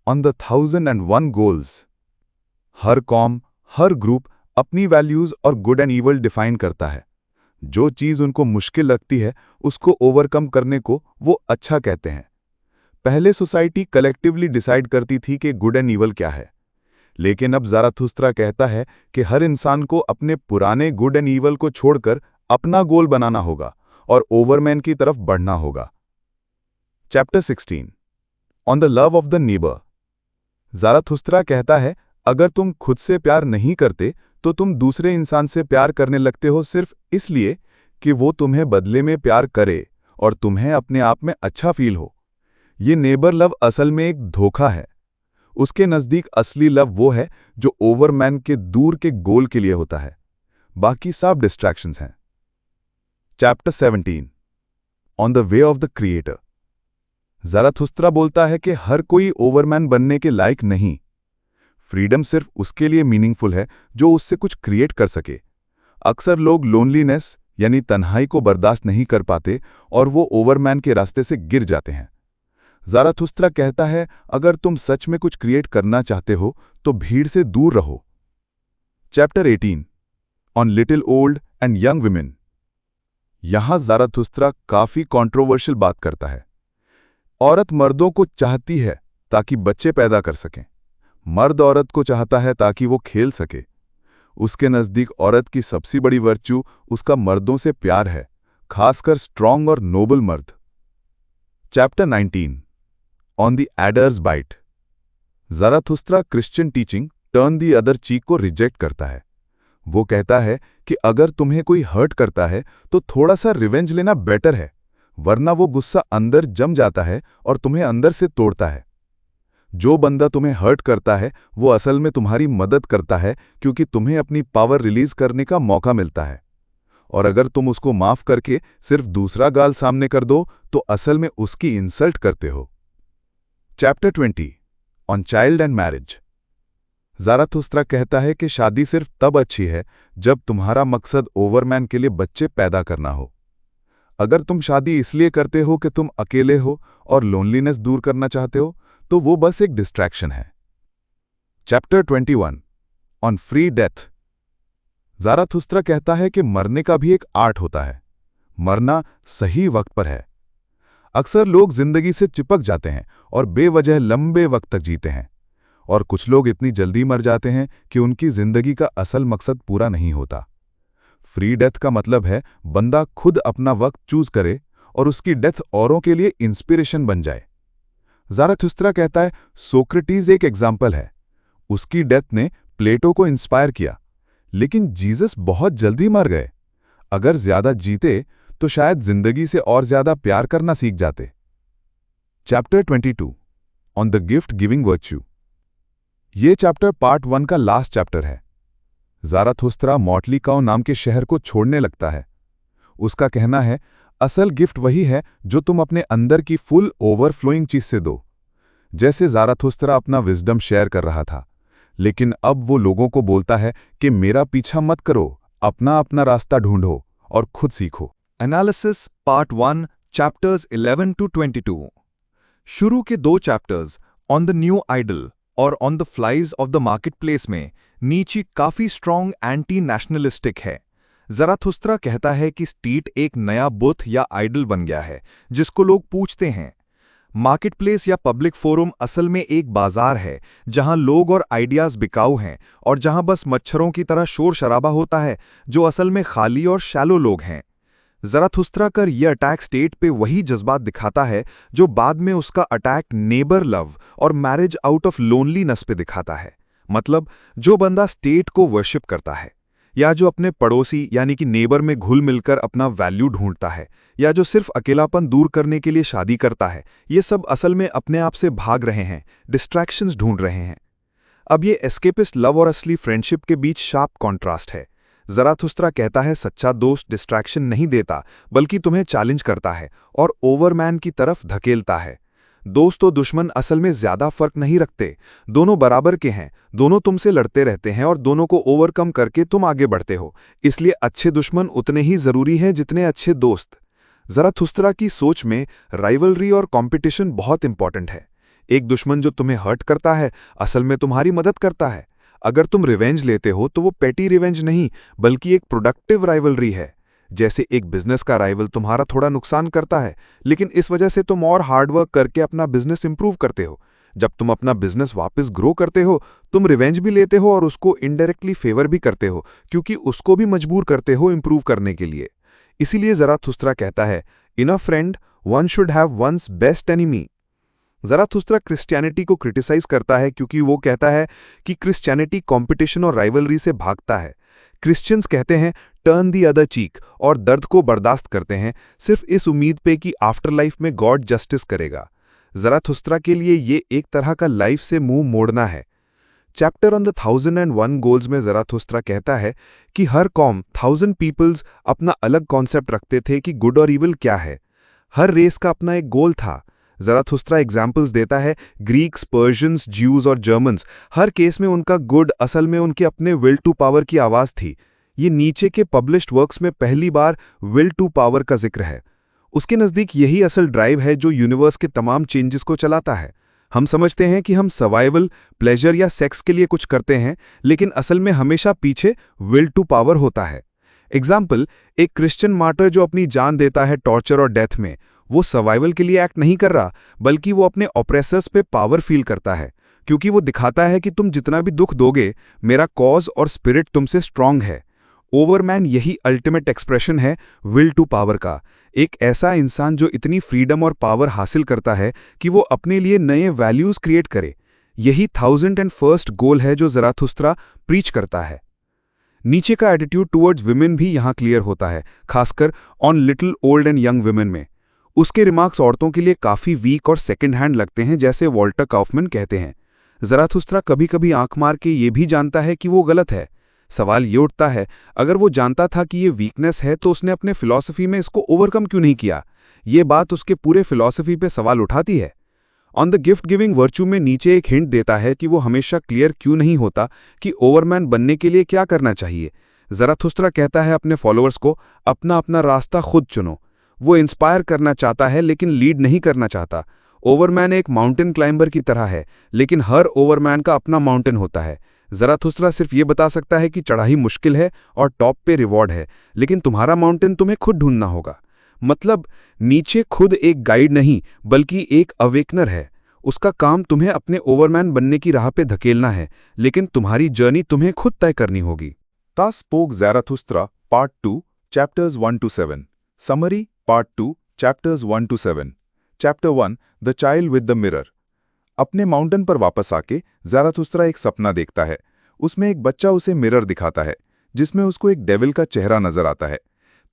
on the 1001 goals. हर कौम, हर ग्रुप अपनी वैल्यूज और गुड एंड ईवल डिफाइन करता है। जो चीज उनको मुश्किल लगती है उसको ओवरकम करने को वो अच्छा कहते हैं। पहले सोसाइटी कलेक्टिवली डिसाइड करती थी कि गुड एंड ईवल क्या है, लेकिन अब ज़ाराथुस्त्रा कहता है कि हर इंसान को अपने पुराने गुड एंड ईवल को छोड़कर अपना गोल बनाना होगा और ओवरमैन की तरफ बढ़ना होगा। Chapter 16 on the love of the neighbour. Zarathustra कहता है अगर तुम खुद से प्यार नहीं करते तो तुम दूसरे इंसान से प्यार करने लगते हो सिर्फ इसलिए कि वो तुम्हें बदले में प्यार करे और तुम्हें अपने आप में अच्छा फील हो। ये नेबर लव असल में एक धोखा है। उसके नज़दीक असली लव वो है जो ओवरमैन के दूर के गोल के लिए होता है, बाकी सब डिस्ट्रैक्शंस हैं। Chapter 17 on the way of the creator. Zarathustra बोलता है कि हर कोई ओवरमैन बनने के लायक नहीं। फ्रीडम सिर्फ उसके लिए मीनिंगफुल है जो उससे कुछ क्रिएट कर सके। अक्सर लोग लोनलीनेस यानी तन्हाई को बर्दाश्त नहीं कर पाते और वो ओवरमैन के रास्ते से गिर जाते हैं। ज़ाराथुस्त्रा कहता है अगर तुम सच में कुछ क्रिएट करना चाहते हो तो भीड़ से दूर रहो। Chapter 18 on little old and young women. यहां ज़ाराथुस्त्रा काफी कंट्रोवर्शियल बात करता है। औरत मर्दों को चाहती है ताकि बच्चे पैदा कर सकें, मर्द औरत को चाहता है ताकि वो खेल सके। उसके नज़दीक औरत की सबसे बड़ी वर्च्यू उसका मर्दों से प्यार है, खासकर स्ट्रॉन्ग और नोबल मर्द। Chapter 19 on the adder's bite. Zarathustra Christian teaching turn the other cheek को रिजेक्ट करता है। वो कहता है कि अगर तुम्हें कोई हर्ट करता है तो थोड़ा सा रिवेंज लेना बेटर है, वरना वो गुस्सा अंदर जम जाता है और तुम्हें अंदर से तोड़ता है। जो बंदा तुम्हें हर्ट करता है वो असल में तुम्हारी मदद करता है क्योंकि तुम्हें अपनी पावर रिलीज करने का मौका मिलता है, और अगर तुम उसको माफ करके सिर्फ दूसरा गाल सामने कर दो तो असल में उसकी इंसल्ट करते हो। Chapter 20 on child and marriage. Zarathustra कहता है कि शादी सिर्फ तब अच्छी है जब तुम्हारा मकसद ओवरमैन के लिए बच्चे पैदा करना हो। अगर तुम शादी इसलिए करते हो कि तुम अकेले हो और लोनलीनेस दूर करना चाहते हो तो वो बस एक डिस्ट्रैक्शन है। Chapter 21 on free death. Zarathustra कहता है कि मरने का भी एक आर्ट होता है, मरना सही वक्त पर है। अक्सर लोग जिंदगी से चिपक जाते हैं और बेवजह लंबे वक्त तक जीते हैं, और कुछ लोग इतनी जल्दी मर जाते हैं कि उनकी जिंदगी का असल मकसद पूरा नहीं होता। फ्री डेथ का मतलब है बंदा खुद अपना वक्त चूज करे और उसकी डेथ औरों के लिए इंस्पिरेशन बन जाए। ज़ाराथुस्त्रा कहता है सोक्रेटिस एक एग्जाम्पल है। उसकी डेथ ने प्लेटो को इंस्पायर किया, लेकिन जीसस बहुत जल्दी मर गए। अगर ज्यादा जीते तो शायद जिंदगी से और ज्यादा प्यार करना सीख जाते। Chapter 22 on the gift giving virtue. ये चैप्टर पार्ट 1 का लास्ट चैप्टर है। ज़ाराथुस्त्रा मॉटलीकाओ नाम के शहर को छोड़ने लगता है। उसका कहना है असल गिफ्ट वही है जो तुम अपने अंदर की फुल ओवरफ्लोइंग चीज से दो। जैसे ज़ाराथुस्त्रा अपना विजडम शेयर कर रहा था, लेकिन अब वो लोगों को बोलता है कि मेरा पीछा मत करो, अपना अपना रास्ता ढूंढो और खुद सीखो। Analysis part 1 chapters 11 to 22। शुरू के 2 chapters on the new idol और on the flies of the market place में नीची काफी स्ट्रॉन्ग एंटी नेशनलिस्टिक है। ज़राथुस्त्रा कहता है कि स्टेट एक नया बुत या आइडल बन गया है जिसको लोग पूजते हैं। मार्केट प्लेस या पब्लिक फोरम असल में एक बाजार है जहां लोग और आइडियाज बिकाऊ हैं और जहां बस मच्छरों की तरह शोर शराबा होता है जो असल में खाली और शैलो लोग हैं। ज़राथुस्त्रा का यह अटैक स्टेट पे वही जज्बात दिखाता है जो बाद में उसका अटैक नेबर लव और मैरिज आउट ऑफ लोनलीनेस पे दिखाता है। मतलब जो बंदा स्टेट को वर्शिप करता है, या जो अपने पड़ोसी यानी कि नेबर में घुल मिलकर अपना वैल्यू ढूंढता है, या जो सिर्फ अकेलापन दूर करने के लिए शादी करता है, ये सब असल में अपने आप से भाग रहे हैं, डिस्ट्रैक्शंस ढूंढ रहे हैं। अब ये एस्केपिस्ट लव और असली फ्रेंडशिप के बीच शार्प कॉन्ट्रास्ट है। ज़राथुस्त्रा कहता है सच्चा दोस्त डिस्ट्रैक्शन नहीं देता बल्कि तुम्हें चैलेंज करता है और ओवरमैन की तरफ धकेलता है। दोस्त और दुश्मन असल में ज्यादा फर्क नहीं रखते, दोनों बराबर के हैं, दोनों तुमसे लड़ते रहते हैं और दोनों को ओवरकम करके तुम आगे बढ़ते हो। इसलिए अच्छे दुश्मन उतने ही जरूरी हैं जितने अच्छे दोस्त। ज़राथुस्त्रा की सोच में राइवलरी और कंपटीशन बहुत इंपॉर्टेंट है। एक दुश्मन जो तुम्हें हर्ट करता है असल में तुम्हारी मदद करता है। अगर तुम रिवेंज लेते हो तो वो पेटी रिवेंज नहीं बल्कि एक प्रोडक्टिव राइवलरी है। जैसे एक बिजनेस का राइवल तुम्हारा थोड़ा नुकसान करता है, लेकिन इस वजह से तुम और हार्डवर्क करके अपना बिजनेस इंप्रूव करते हो। जब तुम अपना बिजनेस वापस ग्रो करते हो, तुम रिवेंज भी लेते हो और उसको इनडायरेक्टली फेवर भी करते हो, क्योंकि उसको भी मजबूर करते हो इंप्रूव करने के लिए। इसीलिए ज़राथुस्त्रा कहता है, in a friend one should have one's best enemy. Zarathustra Christianity को क्रिटिसाइज करता है क्योंकि वो कहता है कि क्रिश्चियनिटी कंपटीशन और राइवलरी से भागता है। क्रिश्चियंस कहते हैं टर्न दी अदर चीक और दर्द को बर्दाश्त करते हैं सिर्फ इस उम्मीद पे कि आफ्टर लाइफ में गॉड जस्टिस करेगा। ज़राथुस्त्रा के लिए ये एक तरह का लाइफ से मुंह मोड़ना है। चैप्टर ऑन द 1001 गोल्स में ज़राथुस्त्रा कहता है कि हर कौम 1000 पीपल्स अपना अलग कॉन्सेप्ट रखते थे कि गुड और इविल क्या है। हर रेस का अपना एक गोल था। ज़राथुस्त्रा एग्जाम्पल्स देता है, ग्रीक्स, पर्शियंस, ज्यूज और जर्मन्स, हर केस में उनका गुड असल में उनके अपने विल टू पावर की आवाज़ थी। ये नीचे के पब्लिश्ड वर्क्स में पहली बार विल टू पावर का जिक्र है। उसके नज़दीक यही असल ड्राइव है जो यूनिवर्स के तमाम चेंजेस को चलाता है। हम समझते हैं कि हम सर्वाइवल, प्लेजर या सेक्स के लिए कुछ करते हैं, लेकिन असल में हमेशा पीछे विल टू पावर होता है। एग्जाम्पल, एक क्रिश्चियन मार्टर जो अपनी जान देता है टॉर्चर और डेथ में, वो सर्वाइवल के लिए एक्ट नहीं कर रहा, बल्कि वो अपने ऑप्रेसर्स पे पावर फील करता है, क्योंकि वो दिखाता है कि तुम जितना भी दुख दोगे, मेरा कॉज और स्पिरिट तुमसे स्ट्रांग है। ओवरमैन यही अल्टीमेट एक्सप्रेशन है विल टू पावर का। एक ऐसा इंसान जो इतनी फ्रीडम और पावर हासिल करता है कि वो अपने लिए नए वैल्यूज क्रिएट करे। यही 1001st गोल है जो ज़राथुस्त्रा प्रीच करता है। नीचे का एटीट्यूड टुवर्ड्स विमेन भी यहाँ क्लियर होता है, खासकर on little old and young women में। उसके रिमार्क्स औरतों के लिए काफ़ी वीक और सेकंड हैंड लगते हैं, जैसे वॉल्टर काउफमैन कहते हैं। ज़राथुस्त्रा कभी कभी आंख मार के ये भी जानता है कि वो गलत है। सवाल ये उठता है, अगर वो जानता था कि ये वीकनेस है तो उसने अपने फिलॉसफी में इसको ओवरकम क्यों नहीं किया? ये बात उसके पूरे फिलॉसफी पे सवाल उठाती है। On the gift giving virtue में नीचे एक हिंट देता है कि वो हमेशा क्लियर क्यों नहीं होता कि ओवरमैन बनने के लिए क्या करना चाहिए। ज़राथुस्त्रा कहता है अपने फॉलोअर्स को अपना अपना रास्ता खुद चुनो। वो इंस्पायर करना चाहता है लेकिन लीड नहीं करना चाहता। ओवरमैन एक माउंटेन क्लाइंबर की तरह है, लेकिन हर ओवरमैन का अपना माउंटेन होता है। ज़राथुस्त्रा सिर्फ ये बता सकता है कि चढ़ाई मुश्किल है और टॉप पे रिवॉर्ड है, लेकिन तुम्हारा माउंटेन तुम्हें खुद ढूंढना होगा। मतलब नीचे खुद एक गाइड नहीं बल्कि एक अवेकनर है। उसका काम तुम्हें अपने ओवरमैन बनने की राह पे धकेलना है, लेकिन तुम्हारी जर्नी तुम्हें खुद तय करनी होगी। Thus spoke Zarathustra, Part 2, Chapters 1 to 7. Summary, Part 2, Chapters 1 to 7. Chapter 1, The Child with the Mirror. अपने माउंटेन पर वापस आके ज़राथुस्त्रा एक सपना देखता है। उसमें एक बच्चा उसे मिरर दिखाता है, जिसमें उसको एक डेविल का चेहरा नजर आता है।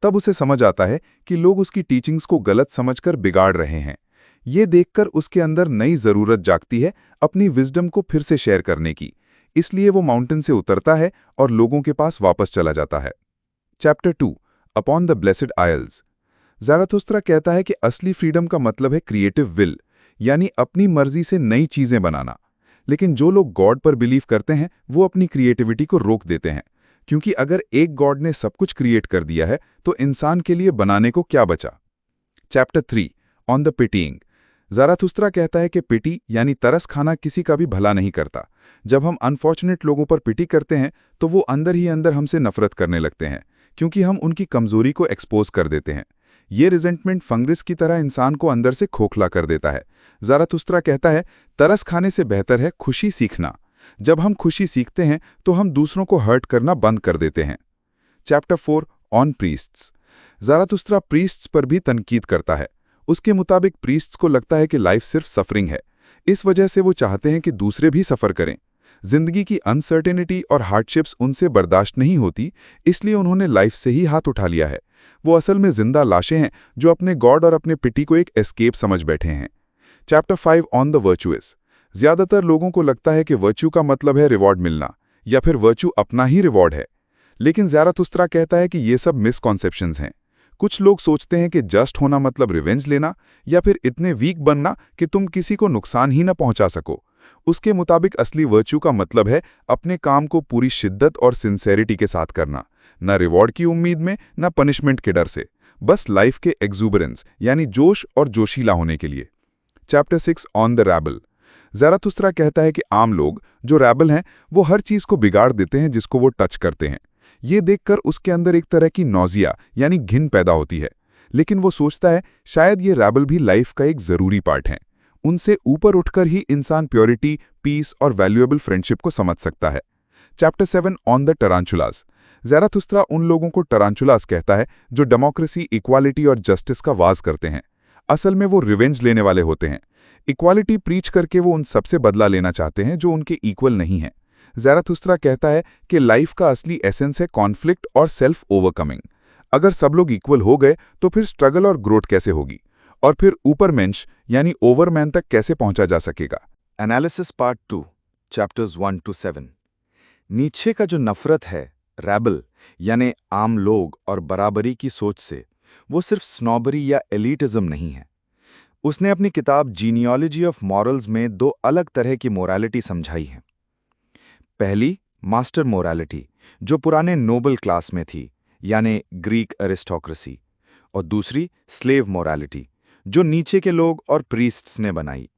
तब उसे समझ आता है कि लोग उसकी टीचिंग्स को गलत समझकर बिगाड़ रहे हैं। ये देखकर उसके अंदर नई ज़रूरत जागती है अपनी विजडम को फिर से शेयर करने की। इसलिए वो माउंटेन से उतरता है और लोगों के पास वापस चला जाता है। Chapter 2, upon the blessed isles. Zarathustra कहता है कि असली फ्रीडम का मतलब है क्रिएटिव विल, यानी अपनी मर्जी से नई चीजें बनाना। लेकिन जो लोग गॉड पर बिलीव करते हैं वो अपनी क्रिएटिविटी को रोक देते हैं, क्योंकि अगर एक गॉड ने सब कुछ क्रिएट कर दिया है तो इंसान के लिए बनाने को क्या बचा। Chapter 3, on the pitying. Zarathustra कहता है कि पिटी यानी तरस खाना किसी का भी भला नहीं करता। जब हम अनफॉर्चुनेट लोगों पर पिटी करते हैं तो वो अंदर ही अंदर हमसे नफरत करने लगते हैं, क्योंकि हम उनकी कमजोरी को एक्सपोज कर देते हैं। ये रिजेंटमेंट फंगस की तरह इंसान को अंदर से खोखला कर देता है। ज़राथुस्त्रा कहता है, तरस खाने से बेहतर है खुशी सीखना। जब हम खुशी सीखते हैं तो हम दूसरों को हर्ट करना बंद कर देते हैं। Chapter 4 on priests. Zarathustra priests पर भी तनकीद करता है। उसके मुताबिक प्रीस्ट्स को लगता है कि लाइफ सिर्फ सफरिंग है। इस वजह से वो चाहते हैं कि दूसरे भी सफ़र करें। जिंदगी की अनसर्टेनिटी और हार्डशिप्स उनसे बर्दाश्त नहीं होती, इसलिए उन्होंने लाइफ से ही हाथ उठा लिया है। वो असल में जिंदा लाशें हैं जो अपने गॉड और अपने पिटी को एक एस्केप समझ बैठे हैं। Chapter 5 on the virtuous. ज़्यादातर लोगों को लगता है कि वर्च्यू का मतलब है रिवॉर्ड मिलना, या फिर वर्च्यू अपना ही रिवॉर्ड है। लेकिन ज़राथुस्त्रा कहता है कि ये सब मिसकॉन्सेप्शंस हैं। कुछ लोग सोचते हैं कि जस्ट होना मतलब रिवेंज लेना, या फिर इतने वीक बनना कि तुम किसी को नुकसान ही न पहुंचा सको। उसके मुताबिक असली वर्च्यू का मतलब है अपने काम को पूरी शिद्दत और सिंसेरिटी के साथ करना, न रिवॉर्ड की उम्मीद में, न पनिशमेंट के डर से, बस लाइफ के एक्सूबरेंस यानी जोश और जोशीला होने के लिए। Chapter 6 on the rabble. Zarathustra कहता है कि आम लोग जो रैबल हैं वो हर चीज़ को बिगाड़ देते हैं जिसको वो टच करते हैं। ये देखकर उसके अंदर एक तरह की नौजिया यानी घिन पैदा होती है। लेकिन वो सोचता है शायद ये रैबल भी लाइफ का एक ज़रूरी पार्ट है। उनसे ऊपर उठकर ही इंसान प्योरिटी, पीस और वैल्यूएबल फ्रेंडशिप को समझ सकता है। Chapter 7 on the tarantulas. Zarathustra उन लोगों को टरांचुलास कहता है जो डेमोक्रेसी, इक्वालिटी और जस्टिस का वाज करते हैं। असल में वो रिवेंज लेने वाले होते हैं। इक्वालिटी प्रीच करके वो उन सबसे बदला लेना चाहते हैं जो उनके इक्वल नहीं हैं। ज़राथुस्त्रा कहता है कि लाइफ का असली एसेंस है कॉन्फ्लिक्ट और सेल्फ ओवरकमिंग। अगर सब लोग इक्वल हो गए तो फिर स्ट्रगल और ग्रोथ कैसे होगी, और फिर ऊपरमेंश यानी ओवरमैन तक कैसे पहुंचा जा सकेगा। Analysis part 2 chapters 1 to 7। नीचे का जो नफरत है रैबल यानी आम लोग और बराबरी की सोच से, वो सिर्फ स्नॉबरी या एलिटिज्म नहीं है। उसने अपनी किताब जीनियोलॉजी ऑफ मॉरल्स में 2 अलग तरह की मोरालिटी समझाई है। पहली मास्टर मोरालिटी जो पुराने नोबल क्लास में थी यानी ग्रीक एरिस्टोक्रेसी, और दूसरी स्लेव मोरालिटी जो नीचे के लोग और प्रीस्ट्स ने बनाई।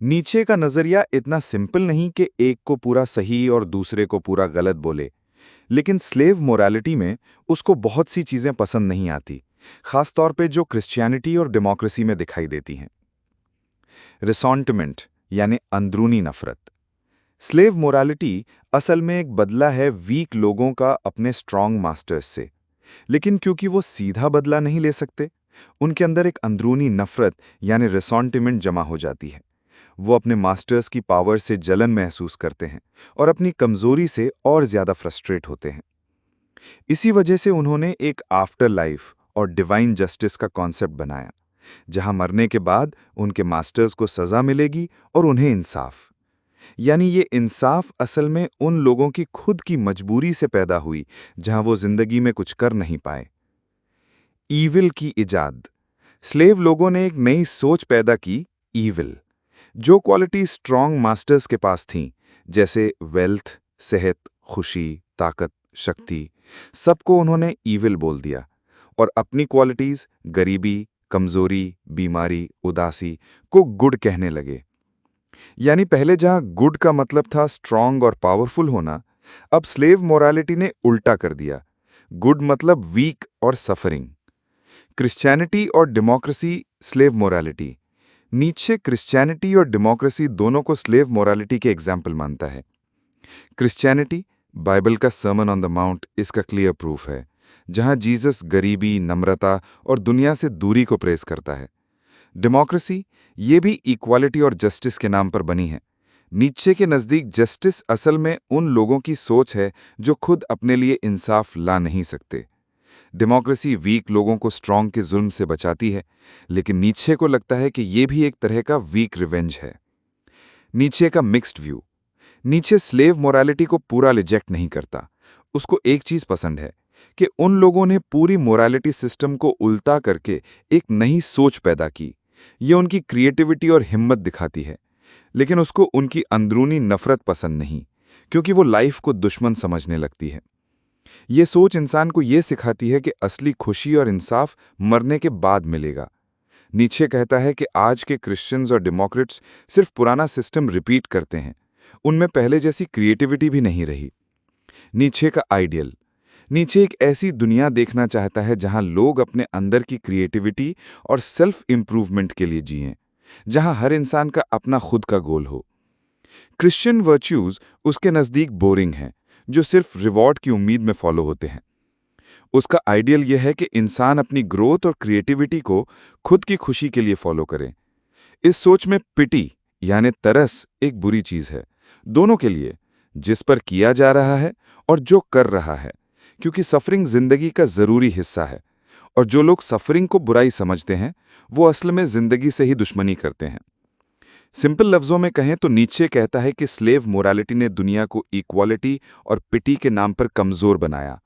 नीचे का नजरिया इतना सिंपल नहीं कि एक को पूरा सही और दूसरे को पूरा गलत बोले, लेकिन स्लेव मोरालिटी में उसको बहुत सी चीजें पसंद नहीं आती, खासतौर पे जो क्रिश्चियनिटी और डेमोक्रेसी में दिखाई देती हैं। रिसॉन्टमेंट यानी अंदरूनी नफरत। स्लेव मोरालिटी असल में एक बदला है वीक लोगों का अपने स्ट्रॉन्ग मास्टर्स से, लेकिन क्योंकि वो सीधा बदला नहीं ले सकते, उनके अंदर एक अंदरूनी नफरत यानी रिसॉन्टिमेंट जमा हो जाती है। वो अपने मास्टर्स की पावर से जलन महसूस करते हैं और अपनी कमजोरी से और ज्यादा फ्रस्ट्रेट होते हैं। इसी वजह से उन्होंने एक आफ्टर लाइफ और डिवाइन जस्टिस का कॉन्सेप्ट बनाया, जहां मरने के बाद उनके मास्टर्स को सजा मिलेगी और उन्हें इंसाफ। यानी ये इंसाफ असल में उन लोगों की खुद की मजबूरी से पैदा हुई जहां वो जिंदगी में कुछ कर नहीं पाए। ईविल की इजाद। स्लेव लोगों ने एक नई सोच पैदा की, ईविल। जो क्वालिटी स्ट्रॉन्ग मास्टर्स के पास थीं, जैसे वेल्थ, सेहत, खुशी, ताकत, शक्ति, सबको उन्होंने ईविल बोल दिया और अपनी क्वालिटीज गरीबी, कमजोरी, बीमारी, उदासी को गुड कहने लगे। यानी पहले जहां गुड का मतलब था स्ट्रॉन्ग और पावरफुल होना, अब स्लेव मोरालिटी ने उल्टा कर दिया, गुड मतलब वीक और सफरिंग। क्रिश्चियनिटी और डेमोक्रेसी, स्लेव मोरालिटी। नीचे क्रिश्चियनिटी और डेमोक्रेसी दोनों को स्लेव मोरालिटी के एग्जाम्पल मानता है। क्रिश्चियनिटी, बाइबल का सर्मन ऑन द माउंट इसका क्लियर प्रूफ है, जहां जीसस गरीबी, नम्रता और दुनिया से दूरी को प्रेस करता है। डेमोक्रेसी ये भी इक्वालिटी और जस्टिस के नाम पर बनी है। नीचे के नज़दीक जस्टिस असल में उन लोगों की सोच है जो खुद अपने लिए इंसाफ ला नहीं सकते। डेमोक्रेसी वीक लोगों को स्ट्रॉन्ग के जुल्म से बचाती है, लेकिन नीचे को लगता है कि ये भी एक तरह का वीक रिवेंज है। नीचे का मिक्स्ड व्यू। नीचे स्लेव मोरालिटी को पूरा रिजेक्ट नहीं करता, उसको एक चीज पसंद है कि उन लोगों ने पूरी मोरालिटी सिस्टम को उल्टा करके एक नई सोच पैदा की। ये उनकी क्रिएटिविटी और हिम्मत दिखाती है, लेकिन उसको उनकी अंदरूनी नफरत पसंद नहीं, क्योंकि वो लाइफ को दुश्मन समझने लगती है। ये सोच इंसान को ये सिखाती है कि असली खुशी और इंसाफ मरने के बाद मिलेगा। नीचे कहता है कि आज के क्रिश्चियंस और डेमोक्रेट्स सिर्फ पुराना सिस्टम रिपीट करते हैं, उनमें पहले जैसी क्रिएटिविटी भी नहीं रही। नीचे का आइडियल। नीचे एक ऐसी दुनिया देखना चाहता है जहां लोग अपने अंदर की क्रिएटिविटी और सेल्फ इम्प्रूवमेंट के लिए जिएं, जहां हर इंसान का अपना खुद का गोल हो। क्रिश्चियन वर्च्यूज उसके नज़दीक बोरिंग हैं, जो सिर्फ रिवॉर्ड की उम्मीद में फॉलो होते हैं। उसका आइडियल यह है कि इंसान अपनी ग्रोथ और क्रिएटिविटी को खुद की खुशी के लिए फॉलो करे। इस सोच में पिटी यानी तरस एक बुरी चीज है, दोनों के लिए, जिस पर किया जा रहा है और जो कर रहा है, क्योंकि सफरिंग जिंदगी का जरूरी हिस्सा है। और जो लोग सफरिंग को बुराई समझते हैं वो असल में जिंदगी से ही दुश्मनी करते हैं। सिंपल लफ्जों में कहें तो नीचे कहता है कि स्लेव मोरालिटी ने दुनिया को इक्वालिटी और पिटी के नाम पर कमजोर बनाया।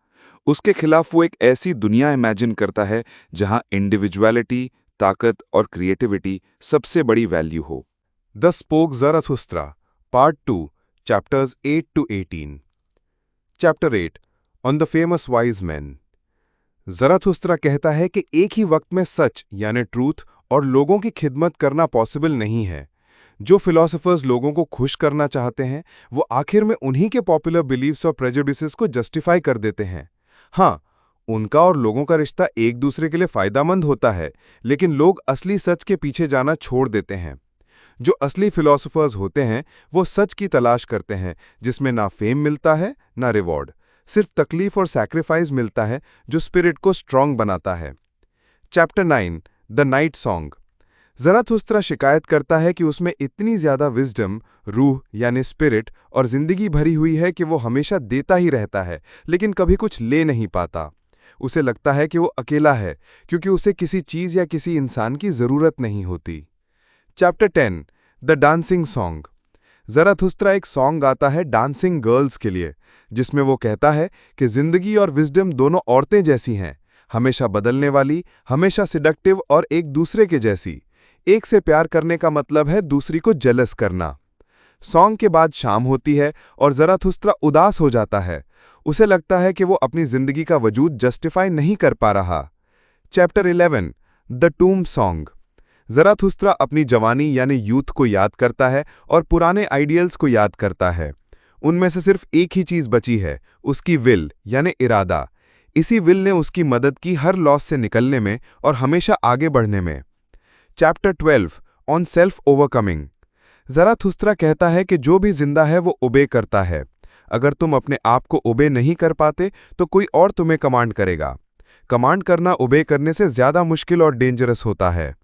उसके खिलाफ वो एक ऐसी दुनिया इमेजिन करता है जहां इंडिविजुअलिटी, ताकत और क्रिएटिविटी सबसे बड़ी वैल्यू हो। The spoke Zarathustra, part 2, chapters 8 to 18। Chapter 8 on the famous wise man. Zarathustra कहता है कि एक ही वक्त में सच यानी ट्रूथ और लोगों की खिदमत करना पॉसिबल नहीं है। जो फिलोसोफर्स लोगों को खुश करना चाहते हैं वो आखिर में उन्हीं के पॉपुलर बिलीव्स और प्रेजुडिसेस को जस्टिफाई कर देते हैं। हाँ, उनका और लोगों का रिश्ता एक दूसरे के लिए फायदामंद होता है, लेकिन लोग असली सच के पीछे जाना छोड़ देते हैं। जो असली फिलोसोफर्स होते हैं वो सच की तलाश करते हैं, जिसमें ना फेम मिलता है ना रिवॉर्ड, सिर्फ तकलीफ और सैक्रिफाइस मिलता है जो स्पिरिट को स्ट्रांग बनाता है। Chapter 9 the night song. Zarathustra शिकायत करता है कि उसमें इतनी ज्यादा विजडम, रूह यानी स्पिरिट और जिंदगी भरी हुई है कि वो हमेशा देता ही रहता है लेकिन कभी कुछ ले नहीं पाता। उसे लगता है कि वो अकेला है क्योंकि उसे किसी चीज या किसी इंसान की जरूरत नहीं होती। Chapter 10 the dancing song. Zarathustra एक सॉन्ग गाता है डांसिंग गर्ल्स के लिए, जिसमें वो कहता है कि जिंदगी और विजडम दोनों औरतें जैसी हैं, हमेशा बदलने वाली, हमेशा सिडक्टिव और एक दूसरे के जैसी। एक से प्यार करने का मतलब है दूसरी को जेलस करना। सॉन्ग के बाद शाम होती है और ज़राथुस्त्रा उदास हो जाता है। उसे लगता है कि वो अपनी जिंदगी का वजूद जस्टिफाई नहीं कर पा रहा। Chapter 11 the tomb song. Zarathustra अपनी जवानी यानी यूथ को याद करता है और पुराने आइडियल्स को याद करता है। उनमें से सिर्फ एक ही चीज बची है, उसकी विल यानी इरादा। इसी विल ने उसकी मदद की हर लॉस से निकलने में और हमेशा आगे बढ़ने में। Chapter 12 on self overcoming. Zarathustra कहता है कि जो भी जिंदा है वो ओबे करता है। अगर तुम अपने आप को ओबे नहीं कर पाते तो कोई और तुम्हें कमांड करेगा। कमांड करना ओबे करने से ज्यादा मुश्किल और डेंजरस होता है।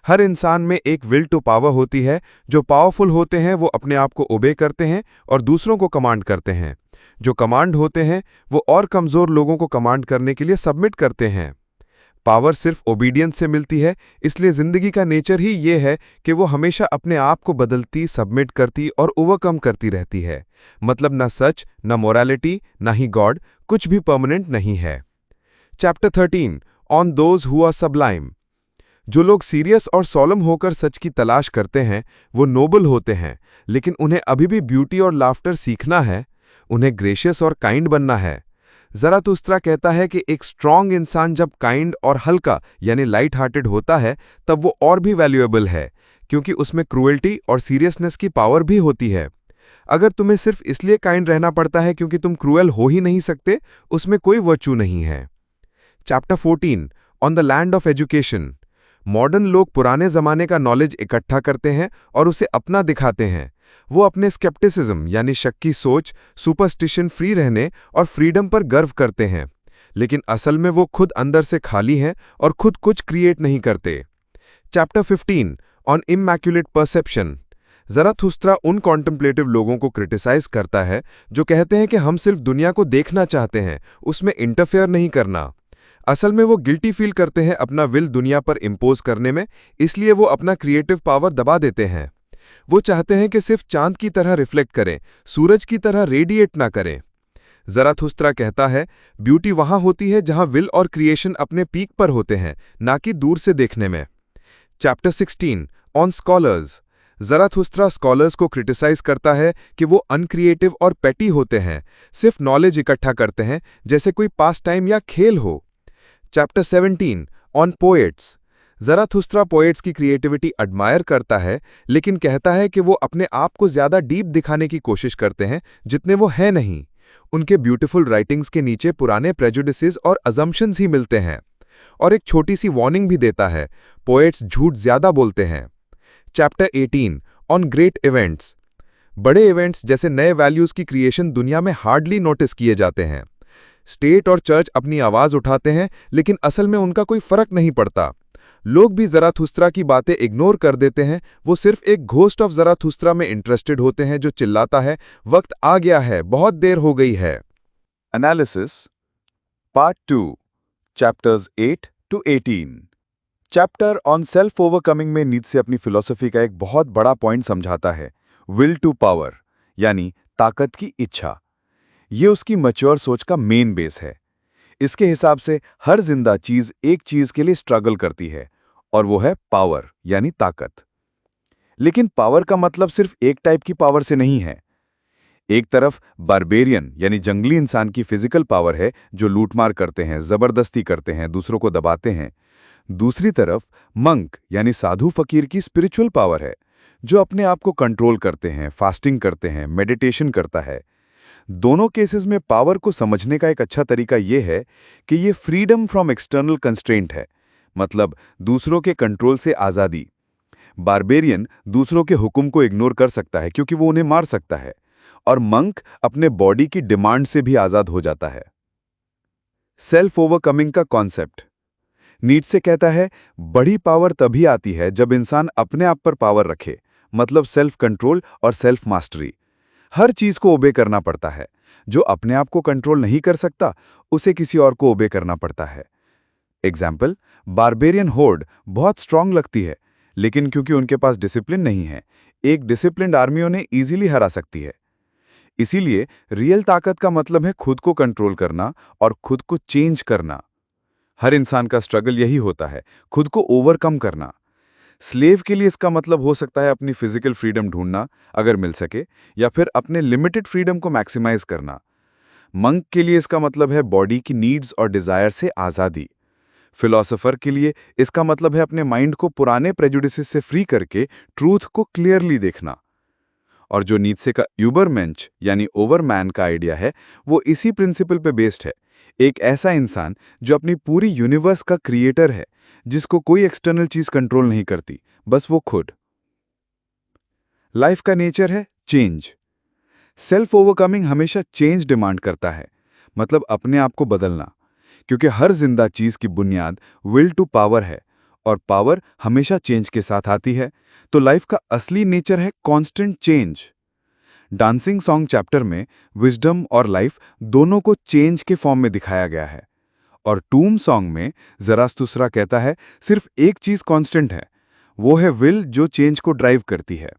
हर इंसान में एक विल टू पावर होती है। जो पावरफुल होते हैं वो अपने आप को ओबे करते हैं और दूसरों को कमांड करते हैं। जो कमांड होते हैं वो और कमजोर लोगों को कमांड करने के लिए सबमिट करते हैं। पावर सिर्फ ओबीडियंस से मिलती है, इसलिए जिंदगी का नेचर ही ये है कि वो हमेशा अपने आप को बदलती, सबमिट करती और ओवरकम करती रहती है। मतलब ना सच, ना मोरालिटी, ना ही गॉड, कुछ भी परमानेंट नहीं है। Chapter 13 on those who are sublime. जो लोग सीरियस और सॉलम होकर सच की तलाश करते हैं वो नोबल होते हैं, लेकिन उन्हें अभी भी ब्यूटी और लाफ्टर सीखना है। उन्हें ग्रेशियस और काइंड बनना है। ज़राथुस्त्रा कहता है कि एक स्ट्रांग इंसान जब काइंड और हल्का यानी लाइट हार्टेड होता है तब वो और भी वैल्यूएबल है, क्योंकि उसमें क्रूएल्टी और सीरियसनेस की पावर भी होती है। अगर तुम्हें सिर्फ इसलिए काइंड रहना पड़ता है क्योंकि तुम क्रूएल हो ही नहीं सकते, उसमें कोई वर्च्यू नहीं है। Chapter 14 on the land of education. Modern लोग पुराने जमाने का नॉलेज इकट्ठा करते हैं और उसे अपना दिखाते हैं। वो अपने स्केप्टिसिज्म यानी शक की सोच, सुपरस्टिशन फ्री रहने और फ्रीडम पर गर्व करते हैं, लेकिन असल में वो खुद अंदर से खाली हैं और खुद कुछ क्रिएट नहीं करते। Chapter 15 on immaculate perception. Zarathustra उन कॉन्टेम्पलेटिव लोगों को क्रिटिसाइज करता है जो कहते हैं कि हम सिर्फ दुनिया को देखना चाहते हैं, उसमें इंटरफेयर नहीं करना। असल में वो गिल्टी फील करते हैं अपना विल दुनिया पर इम्पोज करने में, इसलिए वो अपना क्रिएटिव पावर दबा देते हैं। वो चाहते हैं कि सिर्फ चांद की तरह रिफ्लेक्ट करें, सूरज की तरह रेडिएट ना करें। ज़राथुस्त्रा कहता है ब्यूटी वहां होती है जहां विल और क्रिएशन अपने पीक पर होते हैं, ना कि दूर से देखने में। Chapter 16 on scholars. Zarathustra scholars को क्रिटिसाइज करता है कि वो अनक्रिएटिव और पेटी होते हैं, सिर्फ नॉलेज इकट्ठा करते हैं जैसे कोई पास टाइम या खेल हो। Chapter 17 on poets. Zarathustra poets की क्रिएटिविटी एडमायर करता है, लेकिन कहता है कि वो अपने आप को ज्यादा डीप दिखाने की कोशिश करते हैं जितने वो हैं नहीं। उनके ब्यूटीफुल राइटिंग्स के नीचे पुराने प्रेजुडिसेस और अजम्पशंस ही मिलते हैं। और एक छोटी सी वार्निंग भी देता है, पोएट्स झूठ ज्यादा बोलते हैं। Chapter 18 on great events. बड़े इवेंट्स जैसे नए वैल्यूज की क्रिएशन दुनिया में हार्डली नोटिस किए जाते हैं। स्टेट और चर्च अपनी आवाज उठाते हैं, लेकिन असल में उनका कोई फर्क नहीं पड़ता। लोग भी ज़राथुस्त्रा की बातें इग्नोर कर देते हैं, वो सिर्फ एक घोस्ट ऑफ ज़राथुस्त्रा में इंटरेस्टेड होते हैं जो चिल्लाता है, वक्त आ गया है, बहुत देर हो गई है। Analysis part 2 chapters 8 to 18। Chapter on self overcoming में नीत्शे अपनी फिलॉसफी का एक बहुत बड़ा पॉइंट समझाता है, विल टू पावर, यानी ताकत की इच्छा। ये उसकी मैच्योर सोच का मेन बेस है। इसके हिसाब से हर जिंदा चीज एक चीज के लिए स्ट्रगल करती है, और वो है पावर यानी ताकत। लेकिन पावर का मतलब सिर्फ एक टाइप की पावर से नहीं है। एक तरफ बारबेरियन यानी जंगली इंसान की फिजिकल पावर है, जो लूटमार करते हैं, जबरदस्ती करते हैं, दूसरों को दबाते हैं। दूसरी तरफ मंक यानी साधु फकीर की स्पिरिचुअल पावर है, जो अपने आप को कंट्रोल करते हैं, फास्टिंग करते हैं, मेडिटेशन करता है। दोनों केसेस में पावर को समझने का एक अच्छा तरीका यह है कि ये फ्रीडम फ्रॉम एक्सटर्नल कंस्ट्रेंट है, मतलब दूसरों के कंट्रोल से आज़ादी। बारबेरियन दूसरों के हुक्म को इग्नोर कर सकता है क्योंकि वो उन्हें मार सकता है, और मंक अपने बॉडी की डिमांड से भी आज़ाद हो जाता है। सेल्फ ओवरकमिंग का कॉन्सेप्ट नीत्शे कहता है, बड़ी पावर तभी आती है जब इंसान अपने आप पर पावर रखे, मतलब सेल्फ कंट्रोल और सेल्फ मास्टरी। हर चीज को ओबे करना पड़ता है। जो अपने आप को कंट्रोल नहीं कर सकता, उसे किसी और को ओबे करना पड़ता है। एग्जाम्पल, बारबेरियन होर्ड बहुत स्ट्रांग लगती है, लेकिन क्योंकि उनके पास डिसिप्लिन नहीं है, एक डिसिप्लिन्ड आर्मी उन्हें इजीली हरा सकती है। इसीलिए रियल ताकत का मतलब है खुद को कंट्रोल करना और खुद को चेंज करना। हर इंसान का स्ट्रगल यही होता है, खुद को ओवरकम करना। स्लेव के लिए इसका मतलब हो सकता है अपनी फिजिकल फ्रीडम ढूंढना, अगर मिल सके, या फिर अपने लिमिटेड फ्रीडम को मैक्सिमाइज करना। मंक के लिए इसका मतलब है बॉडी की नीड्स और डिजायर से आज़ादी। फिलोसोफर के लिए इसका मतलब है अपने माइंड को पुराने प्रेजुडिसेस से फ्री करके ट्रूथ को क्लियरली देखना। और जो नीत्शे का यूबरमेंच यानी ओवरमैन का आइडिया है, वो इसी प्रिंसिपल पे बेस्ड है। एक ऐसा इंसान जो अपनी पूरी यूनिवर्स का क्रिएटर है, जिसको कोई एक्सटर्नल चीज कंट्रोल नहीं करती, बस वो खुद। लाइफ का नेचर है चेंज। सेल्फ ओवरकमिंग हमेशा चेंज डिमांड करता है, मतलब अपने आप को बदलना, क्योंकि हर जिंदा चीज की बुनियाद विल टू पावर है, और पावर हमेशा चेंज के साथ आती है। तो लाइफ का असली नेचर है constant change. Dancing song chapter में विजडम और लाइफ दोनों को चेंज के फॉर्म में दिखाया गया है, और टूम सॉन्ग में ज़राथुस्त्रा कहता है सिर्फ एक चीज कांस्टेंट है, वो है विल जो चेंज को ड्राइव करती है।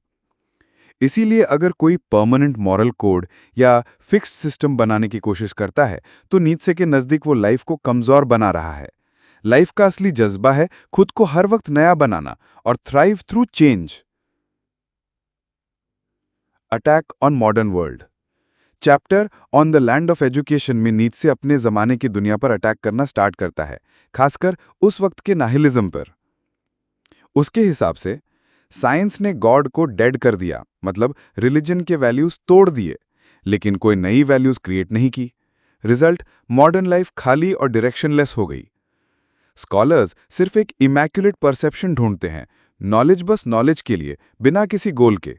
इसीलिए अगर कोई परमानेंट मॉरल कोड या फिक्स्ड सिस्टम बनाने की कोशिश करता है, तो नीत्शे के नज़दीक वो लाइफ को कमज़ोर बना रहा है। लाइफ का असली जज्बा है खुद को हर वक्त नया बनाना और thrive through change. Attack on modern world. Chapter on the land of education में नीत्शे अपने जमाने की दुनिया पर अटैक करना स्टार्ट करता है, खासकर उस वक्त के नाहिलिज्म पर। उसके हिसाब से साइंस ने गॉड को डेड कर दिया, मतलब रिलीजन के वैल्यूज तोड़ दिए, लेकिन कोई नई वैल्यूज क्रिएट नहीं की। रिजल्ट, मॉडर्न लाइफ खाली और डायरेक्शनलेस हो गई। स्कॉलर्स सिर्फ एक इमैक्युलेट परसेप्शन ढूंढते हैं, नॉलेज बस नॉलेज के लिए, बिना किसी गोल के।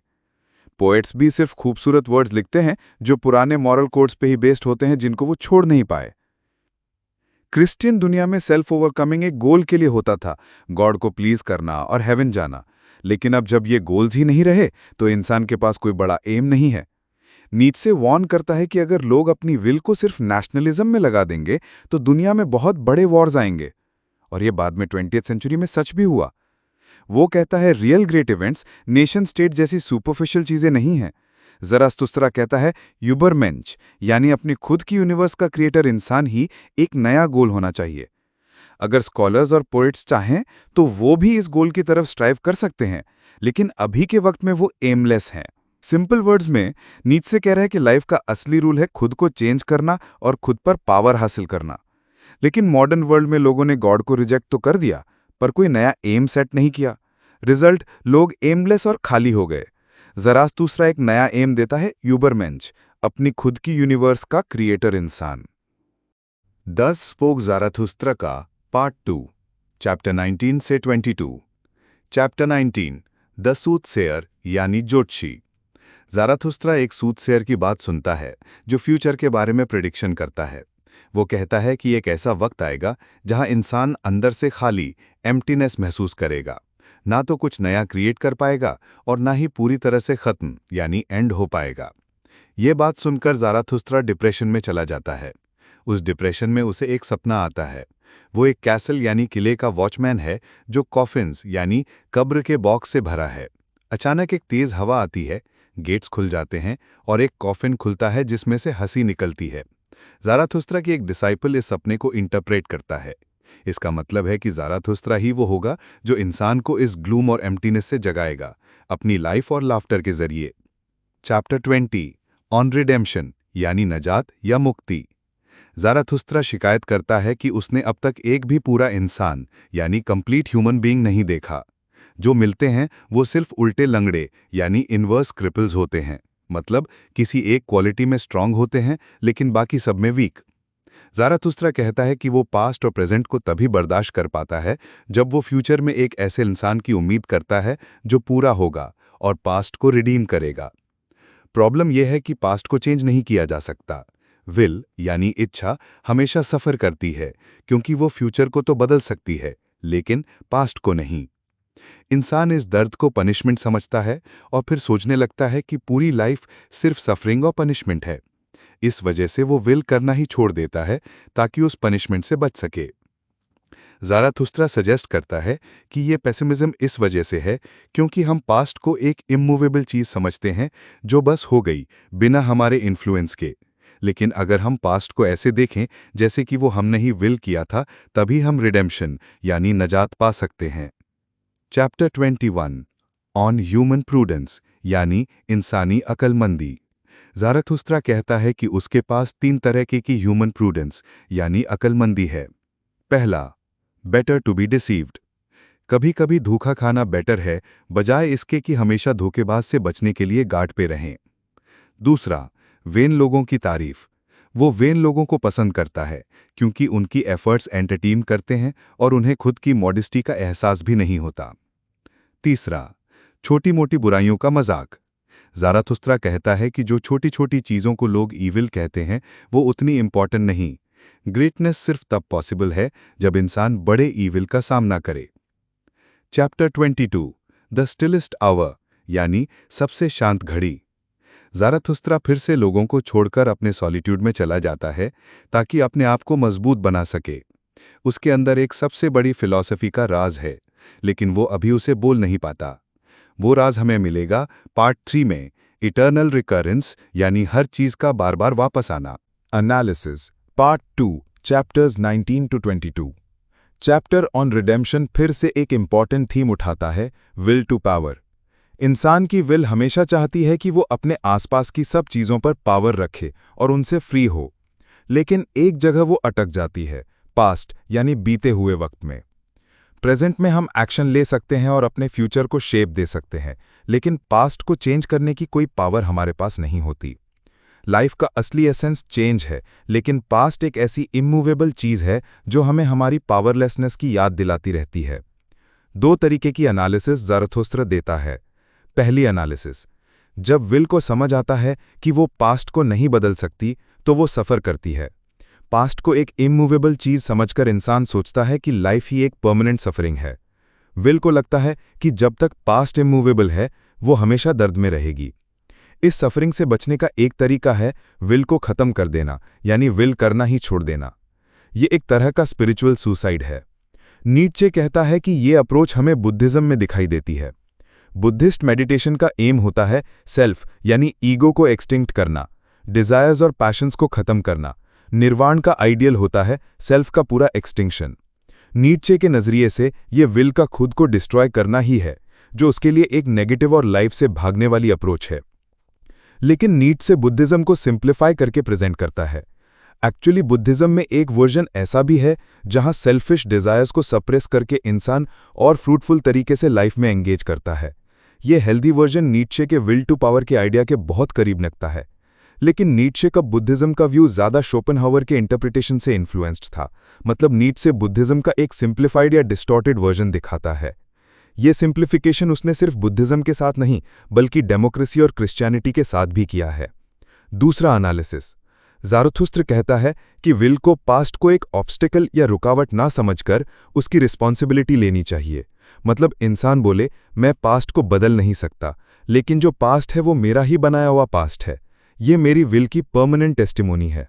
पोएट्स भी सिर्फ खूबसूरत वर्ड्स लिखते हैं जो पुराने मॉरल कोड्स पे ही बेस्ड होते हैं, जिनको वो छोड़ नहीं पाए। क्रिश्चियन दुनिया में सेल्फ ओवरकमिंग एक गोल के लिए होता था, गॉड को प्लीज करना और हेवन जाना। लेकिन अब जब ये गोल्स ही नहीं रहे, तो इंसान के पास कोई बड़ा एम नहीं है। नीत्शे वॉर्न करता है कि अगर लोग अपनी विल को सिर्फ नेशनलिज्म में लगा देंगे, तो दुनिया में बहुत बड़े वॉर्स आएंगे। और ये बाद में 20th सेंचुरी में सच भी हुआ। वो कहता है real great events nation state जैसी सुपरफिशियल चीजें नहीं हैं। ज़राथुस्त्रा कहता है यूबरमेंच यानी अपनी खुद की यूनिवर्स का क्रिएटर इंसान ही एक नया गोल होना चाहिए। अगर स्कॉलर्स और पोएट्स चाहें तो वो भी इस गोल की तरफ स्ट्राइव कर सकते हैं, लेकिन अभी के वक्त में वो एमलेस हैं। सिंपल वर्ड्स में नीत्शे कह रहा है कि लाइफ का असली रूल है खुद को चेंज करना और खुद पर पावर हासिल करना। लेकिन मॉडर्न वर्ल्ड में लोगों ने गॉड को रिजेक्ट तो कर दिया, पर कोई नया एम सेट नहीं किया। रिजल्ट, लोग एमलेस और खाली हो गए। ज़राथुस्त्रा एक नया एम देता है यूबरमेंच, अपनी खुद की यूनिवर्स का क्रिएटर इंसान। 10 स्पोक ज़ाराथुस्त्रा का पार्ट 2, चैप्टर 19 से 22। चैप्टर 19, द सूथसेयर यानी ज्योतिषी। ज़ाराथुस्त्रा एक सूथसेयर की बात सुनता है जो फ्यूचर के बारे में प्रेडिक्शन करता है। वो कहता है कि एक ऐसा वक्त आएगा जहां इंसान अंदर से खाली एम्प्टीनेस महसूस करेगा, ना तो कुछ नया क्रिएट कर पाएगा और ना ही पूरी तरह से खत्म यानी एंड हो पाएगा। ये बात सुनकर ज़ाराथुस्त्रा डिप्रेशन में चला जाता है। उस डिप्रेशन में उसे एक सपना आता है। वो एक कैसल यानी किले का वॉचमैन है जो कॉफिन्स यानी कब्र के बॉक्स से भरा है। अचानक एक तेज हवा आती है, गेट्स खुल जाते हैं और एक कॉफिन खुलता है जिसमें से हंसी निकलती है। ज़ाराथुस्त्रा की एक डिसाइपल इस सपने को इंटरप्रेट करता है। इसका मतलब है कि ज़ाराथुस्त्रा ही वो होगा जो इंसान को इस ग्लूम और एम्प्टीनेस से जगाएगा, अपनी लाइफ और लाफ्टर के जरिए। चैप्टर 20, ऑन रिडेम्पशन यानी नजात या मुक्ति। ज़ाराथुस्त्रा शिकायत करता है कि उसने अब तक एक भी पूरा इंसान यानी कंप्लीट ह्यूमन बीइंग नहीं देखा। जो मिलते हैं वो सिर्फ उल्टे लंगड़े यानी इनवर्स क्रिपल्स होते हैं, मतलब किसी एक क्वालिटी में स्ट्रांग होते हैं लेकिन बाकी सब में वीक। ज़ाराथुस्त्रा कहता है कि वो पास्ट और प्रेजेंट को तभी बर्दाश्त कर पाता है जब वो फ्यूचर में एक ऐसे इंसान की उम्मीद करता है जो पूरा होगा और पास्ट को रिडीम करेगा। प्रॉब्लम यह है कि पास्ट को चेंज नहीं किया जा सकता। विल यानी इच्छा हमेशा सफ़र करती है क्योंकि वो फ्यूचर को तो बदल सकती है लेकिन पास्ट को नहीं। इंसान इस दर्द को पनिशमेंट समझता है और फिर सोचने लगता है कि पूरी लाइफ सिर्फ सफरिंग और पनिशमेंट है। इस वजह से वो विल करना ही छोड़ देता है ताकि उस पनिशमेंट से बच सके। ज़ाराथुस्त्रा सजेस्ट करता है कि ये पेसिमिज्म इस वजह से है क्योंकि हम पास्ट को एक इमूवेबल चीज़ समझते हैं जो बस हो गई बिना हमारे इन्फ्लुएंस के। लेकिन अगर हम पास्ट को ऐसे देखें जैसे कि वो हमने ही विल किया था, तभी हम रिडेम्पशन यानी नजात पा सकते हैं। चैप्टर 21, ऑन ह्यूमन प्रूडेंस यानी इंसानी अक्लमंदी। ज़ाराथुस्त्रा कहता है कि उसके पास 3 तरह की ह्यूमन प्रूडेंस यानी अक्लमंदी है। पहला, बेटर टू बी डिसीव्ड। कभी कभी धोखा खाना बेटर है बजाय इसके कि हमेशा धोखेबाज से बचने के लिए गार्ड पे रहें। दूसरा, वेन लोगों की तारीफ। वो वेन लोगों को पसंद करता है क्योंकि उनकी एफर्ट्स एंटरटेन करते हैं और उन्हें खुद की मॉडेस्टी का एहसास भी नहीं होता। तीसरा, छोटी मोटी बुराइयों का मजाक। ज़ाराथुस्त्रा कहता है कि जो छोटी छोटी चीज़ों को लोग ईविल कहते हैं वो उतनी इंपॉर्टेंट नहीं। ग्रेटनेस सिर्फ तब पॉसिबल है जब इंसान बड़े ईविल का सामना करे। चैप्टर 22, द स्टिलेस्ट आवर यानी सबसे शांत घड़ी। ज़ाराथुस्त्रा फिर से लोगों को छोड़कर अपने सॉलिट्यूड में चला जाता है ताकि अपने आप को मजबूत बना सके। उसके अंदर एक सबसे बड़ी फिलॉसफी का राज है लेकिन वो अभी उसे बोल नहीं पाता। वो राज हमें मिलेगा पार्ट 3 में, इटर्नल रिकरेंस यानी हर चीज़ का बार बार वापस आना। Analysis part 2, chapters 19 to 22। Chapter on redemption फिर से एक इंपॉर्टेंट थीम उठाता है, विल टू पावर। इंसान की विल हमेशा चाहती है कि वो अपने आसपास की सब चीज़ों पर पावर रखे और उनसे फ्री हो, लेकिन एक जगह वो अटक जाती है, पास्ट यानी बीते हुए वक्त में। प्रेजेंट में हम एक्शन ले सकते हैं और अपने फ्यूचर को शेप दे सकते हैं, लेकिन पास्ट को चेंज करने की कोई पावर हमारे पास नहीं होती। लाइफ का असली एसेंस चेंज है, लेकिन पास्ट एक ऐसी इमूवेबल चीज़ है जो हमें हमारी पावरलेसनेस की याद दिलाती रहती है। 2 तरीके की एनालिसिस ज़ाराथुस्त्रा देता है। पहली एनालिसिस, जब विल को समझ आता है कि वो पास्ट को नहीं बदल सकती तो वो सफ़र करती है। पास्ट को एक इमूवेबल चीज़ समझकर इंसान सोचता है कि लाइफ ही एक परमानेंट सफरिंग है। विल को लगता है कि जब तक पास्ट इमूवेबल है वो हमेशा दर्द में रहेगी। इस सफरिंग से बचने का एक तरीका है विल को ख़त्म कर देना यानी विल करना ही छोड़ देना। ये एक तरह का स्पिरिचुअल सुसाइड है। नीत्शे कहता है कि ये अप्रोच हमें बुद्धिज़्म में दिखाई देती है। बुद्धिस्ट मेडिटेशन का एम होता है सेल्फ यानी ईगो को एक्सटिंक्ट करना, डिज़ायर्स और पैशंस को ख़त्म करना। निर्वाण का आइडियल होता है सेल्फ का पूरा एक्सटिंक्शन। नीत्शे के नज़रिए से ये विल का खुद को डिस्ट्रॉय करना ही है, जो उसके लिए एक नेगेटिव और लाइफ से भागने वाली अप्रोच है। लेकिन नीत्शे बुद्धिज़्म को सिंप्लीफाई करके प्रेजेंट करता है। एक्चुअली बुद्धिज़्म में एक वर्जन ऐसा भी है जहां सेल्फिश डिज़ायर्स को सप्रेस करके इंसान और फ्रूटफुल तरीके से लाइफ में एंगेज करता है। ये हेल्दी वर्जन नीत्शे के विल टू पावर के आइडिया के बहुत करीब लगता है। लेकिन नीट्शे का बुद्धिज्म का व्यू ज़्यादा शोपेनहावर के इंटरप्रिटेशन से इन्फ्लुएंस्ड था। मतलब नीट्शे बुद्धिज्म का एक सिंप्लीफाइड या डिस्टॉर्टेड वर्जन दिखाता है। ये सिंप्लीफिकेशन उसने सिर्फ बुद्धिज्म के साथ नहीं बल्कि डेमोक्रेसी और क्रिश्चियनिटी के साथ भी किया है। दूसरा एनालिसिस, ज़ारथुस्त्र कहता है कि विल को पास्ट को एक ऑब्स्टिकल या रुकावट ना समझकर उसकी रिस्पॉन्सिबिलिटी लेनी चाहिए। मतलब इंसान बोले मैं पास्ट को बदल नहीं सकता, लेकिन जो पास्ट है वो मेरा ही बनाया हुआ पास्ट है, ये मेरी विल की परमानेंट टेस्टिमोनी है।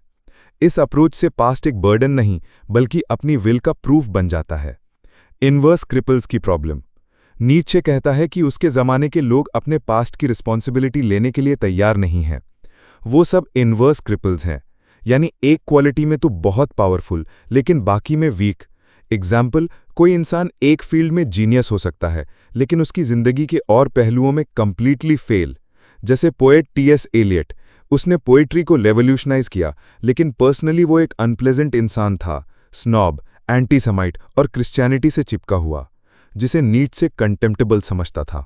इस अप्रोच से पास्ट एक बर्डन नहीं बल्कि अपनी विल का प्रूफ बन जाता है। इनवर्स क्रिपल्स की प्रॉब्लम, नीट्शे कहता है कि उसके ज़माने के लोग अपने पास्ट की रिस्पॉन्सिबिलिटी लेने के लिए तैयार नहीं हैं। वो सब इनवर्स क्रिपल्स हैं, यानी एक क्वालिटी में तो बहुत पावरफुल लेकिन बाकी में वीक। एग्जाम्पल, कोई इंसान एक फील्ड में जीनियस हो सकता है लेकिन उसकी जिंदगी के और पहलुओं में कंप्लीटली फेल। जैसे पोएट टी.एस. एलियट, उसने पोइट्री को रेवोल्यूशनाइज किया लेकिन पर्सनली वो एक अनप्लेजेंट इंसान था, स्नॉब, एंटी सेमाइट और क्रिश्चियनिटी से चिपका हुआ, जिसे नीट्शे कंटेम्प्टेबल समझता था।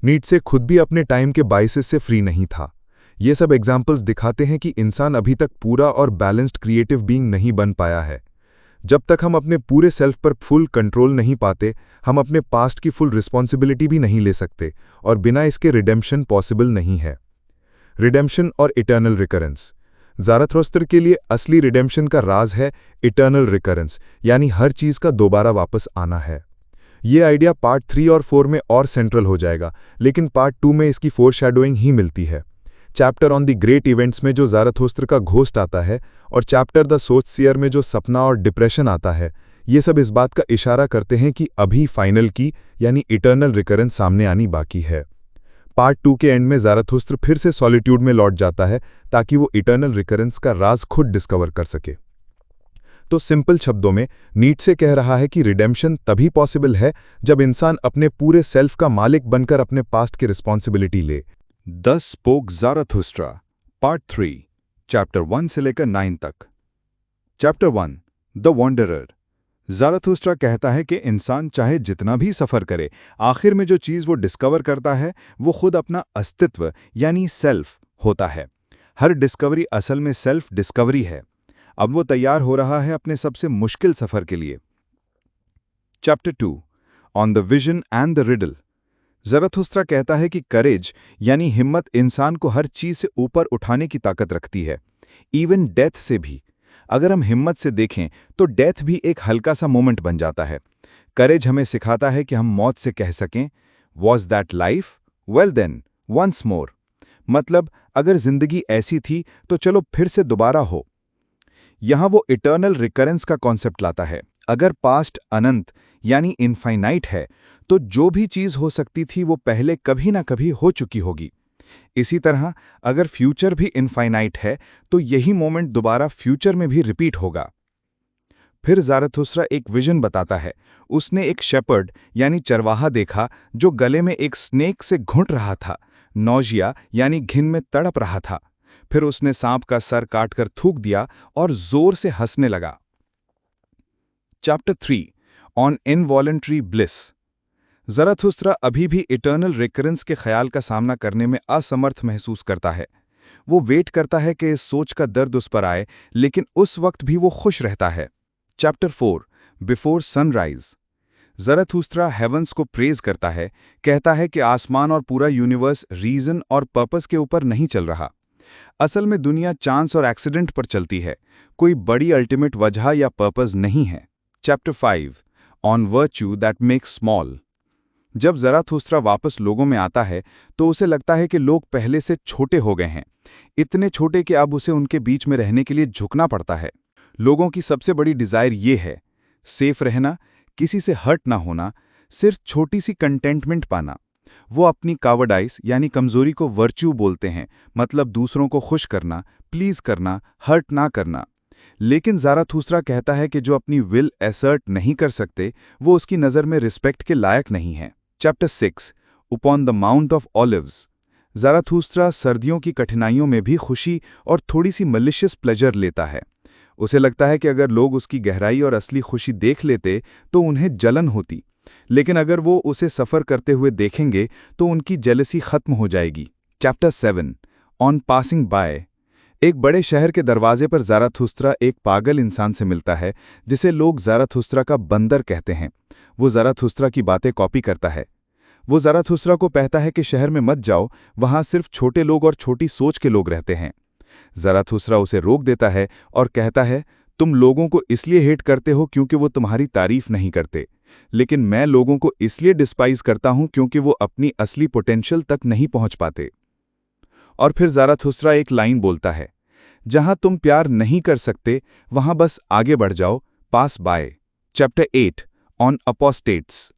नीट्शे खुद भी अपने टाइम के बाइसेस से फ्री नहीं था। ये सब एग्जाम्पल्स दिखाते हैं कि इंसान अभी तक पूरा और बैलेंस्ड क्रिएटिव बीइंग नहीं बन पाया है। जब तक हम अपने पूरे सेल्फ पर फुल कंट्रोल नहीं पाते, हम अपने पास्ट की फुल रिस्पॉन्सिबिलिटी भी नहीं ले सकते और बिना इसके रिडेम्पशन पॉसिबल नहीं है। रिडेम्पशन और इटर्नल रिकरेंस, ज़ारथुस्त्र के लिए असली रिडेम्पशन का राज है इटर्नल रिकरेंस, यानी हर चीज़ का दोबारा वापस आना है। ये आइडिया पार्ट 3 और 4 में और सेंट्रल हो जाएगा, लेकिन पार्ट 2 में इसकी फोरशैडोइंग ही मिलती है। Chapter on the great events में जो ज़ारथुस्त्र का घोस्ट आता है और चैप्टर द सोचसियर में जो सपना और डिप्रेशन आता है, ये सब इस बात का इशारा करते हैं कि अभी फाइनल की यानी इटर्नल रिकरेंस सामने आनी बाकी है। पार्ट 2 के एंड में ज़ारथुस्त्र फिर से सॉलिट्यूड में लौट जाता है ताकि वो इटर्नल रिकरेंस का राज खुद डिस्कवर कर सके। तो सिंपल शब्दों में नीट्शे कह रहा है कि रिडेम्पशन तभी पॉसिबल है जब इंसान अपने पूरे सेल्फ का मालिक बनकर अपने पास्ट की रिस्पॉन्सिबिलिटी ले। द स्पोक ज़ारथुस्ट्रा पार्ट 3 चैप्टर 1 से लेकर 9 तक। Chapter 1 the wanderer. ज़ारथुस्ट्रा कहता है कि इंसान चाहे जितना भी सफ़र करे, आखिर में जो चीज़ वो डिस्कवर करता है वो खुद अपना अस्तित्व यानी सेल्फ होता है। हर डिस्कवरी असल में सेल्फ डिस्कवरी है। अब वो तैयार हो रहा है अपने सबसे मुश्किल सफ़र के लिए। Chapter 2 on the vision and the riddle. Zarathustra कहता है कि करेज यानी हिम्मत इंसान को हर चीज़ से ऊपर उठाने की ताकत रखती है, इवन डेथ से भी। अगर हम हिम्मत से देखें तो डेथ भी एक हल्का सा मोमेंट बन जाता है। करेज हमें सिखाता है कि हम मौत से कह सकें, was that life? Well then, once more. मतलब अगर जिंदगी ऐसी थी तो चलो फिर से दोबारा हो। यहाँ वो इटर्नल रिकरेंस का कॉन्सेप्ट लाता है। अगर पास्ट अनंत यानी इनफाइनाइट है तो जो भी चीज़ हो सकती थी वो पहले कभी ना कभी हो चुकी होगी। इसी तरह अगर फ्यूचर भी इनफाइनाइट है तो यही मोमेंट दोबारा फ्यूचर में भी रिपीट होगा। फिर ज़ारथुस्ट्रा एक विजन बताता है। उसने एक शेपर्ड यानी चरवाहा देखा जो गले में एक स्नेक से घुंट रहा था, नौजिया यानी घिन में तड़प रहा था। फिर उसने सांप का सर काटकर थूक दिया और जोर से हंसने लगा। Chapter 3 on involuntary bliss. Zarathustra अभी भी इटर्नल रिकरेंस के ख्याल का सामना करने में असमर्थ महसूस करता है। वो वेट करता है कि इस सोच का दर्द उस पर आए, लेकिन उस वक्त भी वो खुश रहता है। Chapter 4 before sunrise. Zarathustra heavens को प्रेज करता है, कहता है कि आसमान और पूरा यूनिवर्स रीजन और पर्पस के ऊपर नहीं चल रहा। असल में दुनिया चांस और एक्सीडेंट पर चलती है, कोई बड़ी अल्टीमेट वजह या पर्पस नहीं है। Chapter 5 on virtue that makes small. जब ज़ारथुस्ट्रा वापस लोगों में आता है तो उसे लगता है कि लोग पहले से छोटे हो गए हैं, इतने छोटे कि अब उसे उनके बीच में रहने के लिए झुकना पड़ता है। लोगों की सबसे बड़ी डिज़ायर ये है, सेफ रहना, किसी से हर्ट ना होना, सिर्फ छोटी सी कंटेंटमेंट पाना। वो अपनी कावर्डाइस यानी कमज़ोरी को वर्च्यू बोलते हैं, मतलब दूसरों को खुश करना, प्लीज़ करना, हर्ट ना करना। लेकिन ज़ारथुस्ट्रा कहता है कि जो अपनी विल एसर्ट नहीं कर सकते वो उसकी नज़र में रिस्पेक्ट के लायक नहीं है। Chapter 6 upon the mount of olives. Zarathustra सर्दियों की कठिनाइयों में भी खुशी और थोड़ी सी मलिशियस प्लेजर लेता है। उसे लगता है कि अगर लोग उसकी गहराई और असली खुशी देख लेते तो उन्हें जलन होती, लेकिन अगर वो उसे सफ़र करते हुए देखेंगे तो उनकी जेलसी खत्म हो जाएगी। Chapter 7 on passing by. एक बड़े शहर के दरवाजे पर ज़ाराथुस्त्रा एक पागल इंसान से मिलता है जिसे लोग ज़ाराथुस्त्रा का बंदर कहते हैं। वो ज़ाराथुस्त्रा की बातें कॉपी करता है। वो ज़ाराथुस्त्रा को कहता है कि शहर में मत जाओ, वहाँ सिर्फ छोटे लोग और छोटी सोच के लोग रहते हैं। ज़ाराथुस्त्रा उसे रोक देता है और कहता है, तुम लोगों को इसलिए हेट करते हो क्योंकि वो तुम्हारी तारीफ नहीं करते, लेकिन मैं लोगों को इसलिए डिस्पाइज करता हूं क्योंकि वो अपनी असली पोटेंशियल तक नहीं पहुंच पाते। और फिर ज़ाराथुस्त्रा एक लाइन बोलता है, जहां तुम प्यार नहीं कर सकते वहां बस आगे बढ़ जाओ, pass by. Chapter 8 on apostates.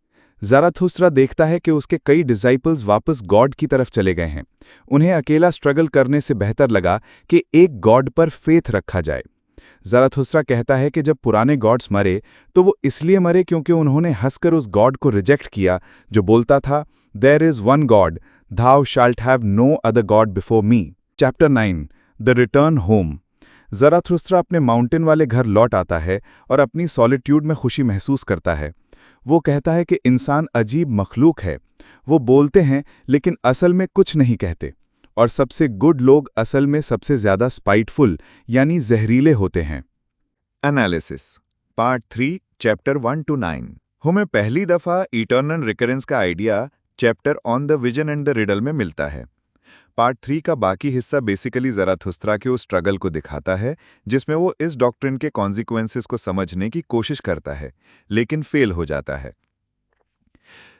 Zarathustra देखता है कि उसके कई डिसाइपल्स वापस गॉड की तरफ चले गए हैं। उन्हें अकेला स्ट्रगल करने से बेहतर लगा कि एक गॉड पर फेथ रखा जाए। ज़ाराथुस्त्रा कहता है कि जब पुराने गॉड्स मरे तो वो इसलिए मरे क्योंकि उन्होंने हंसकर उस गॉड को रिजेक्ट किया जो बोलता था, there is one God, thou shalt have no other god before me। Chapter 9 the return home. Zarathustra अपने माउंटेन वाले घर लौट आता है और अपनी सॉलिट्यूड में खुशी महसूस करता है। वो कहता है कि इंसान अजीब मखलूक है। वो बोलते हैं लेकिन असल में कुछ नहीं कहते, और सबसे गुड लोग असल में सबसे ज़्यादा स्पाइटफुल यानी जहरीले होते हैं। Analysis part 3 chapter 1 to 9। हमें पहली दफ़ा इटर्नल रिकरेंस का idea chapter on the vision and the riddle में मिलता है। पार्ट 3 का बाकी हिस्सा बेसिकली ज़ाराथुस्त्रा के उस स्ट्रगल को दिखाता है जिसमें वो इस डॉक्ट्रिन के कॉन्सिक्वेंसेस को समझने की कोशिश करता है लेकिन फेल हो जाता है।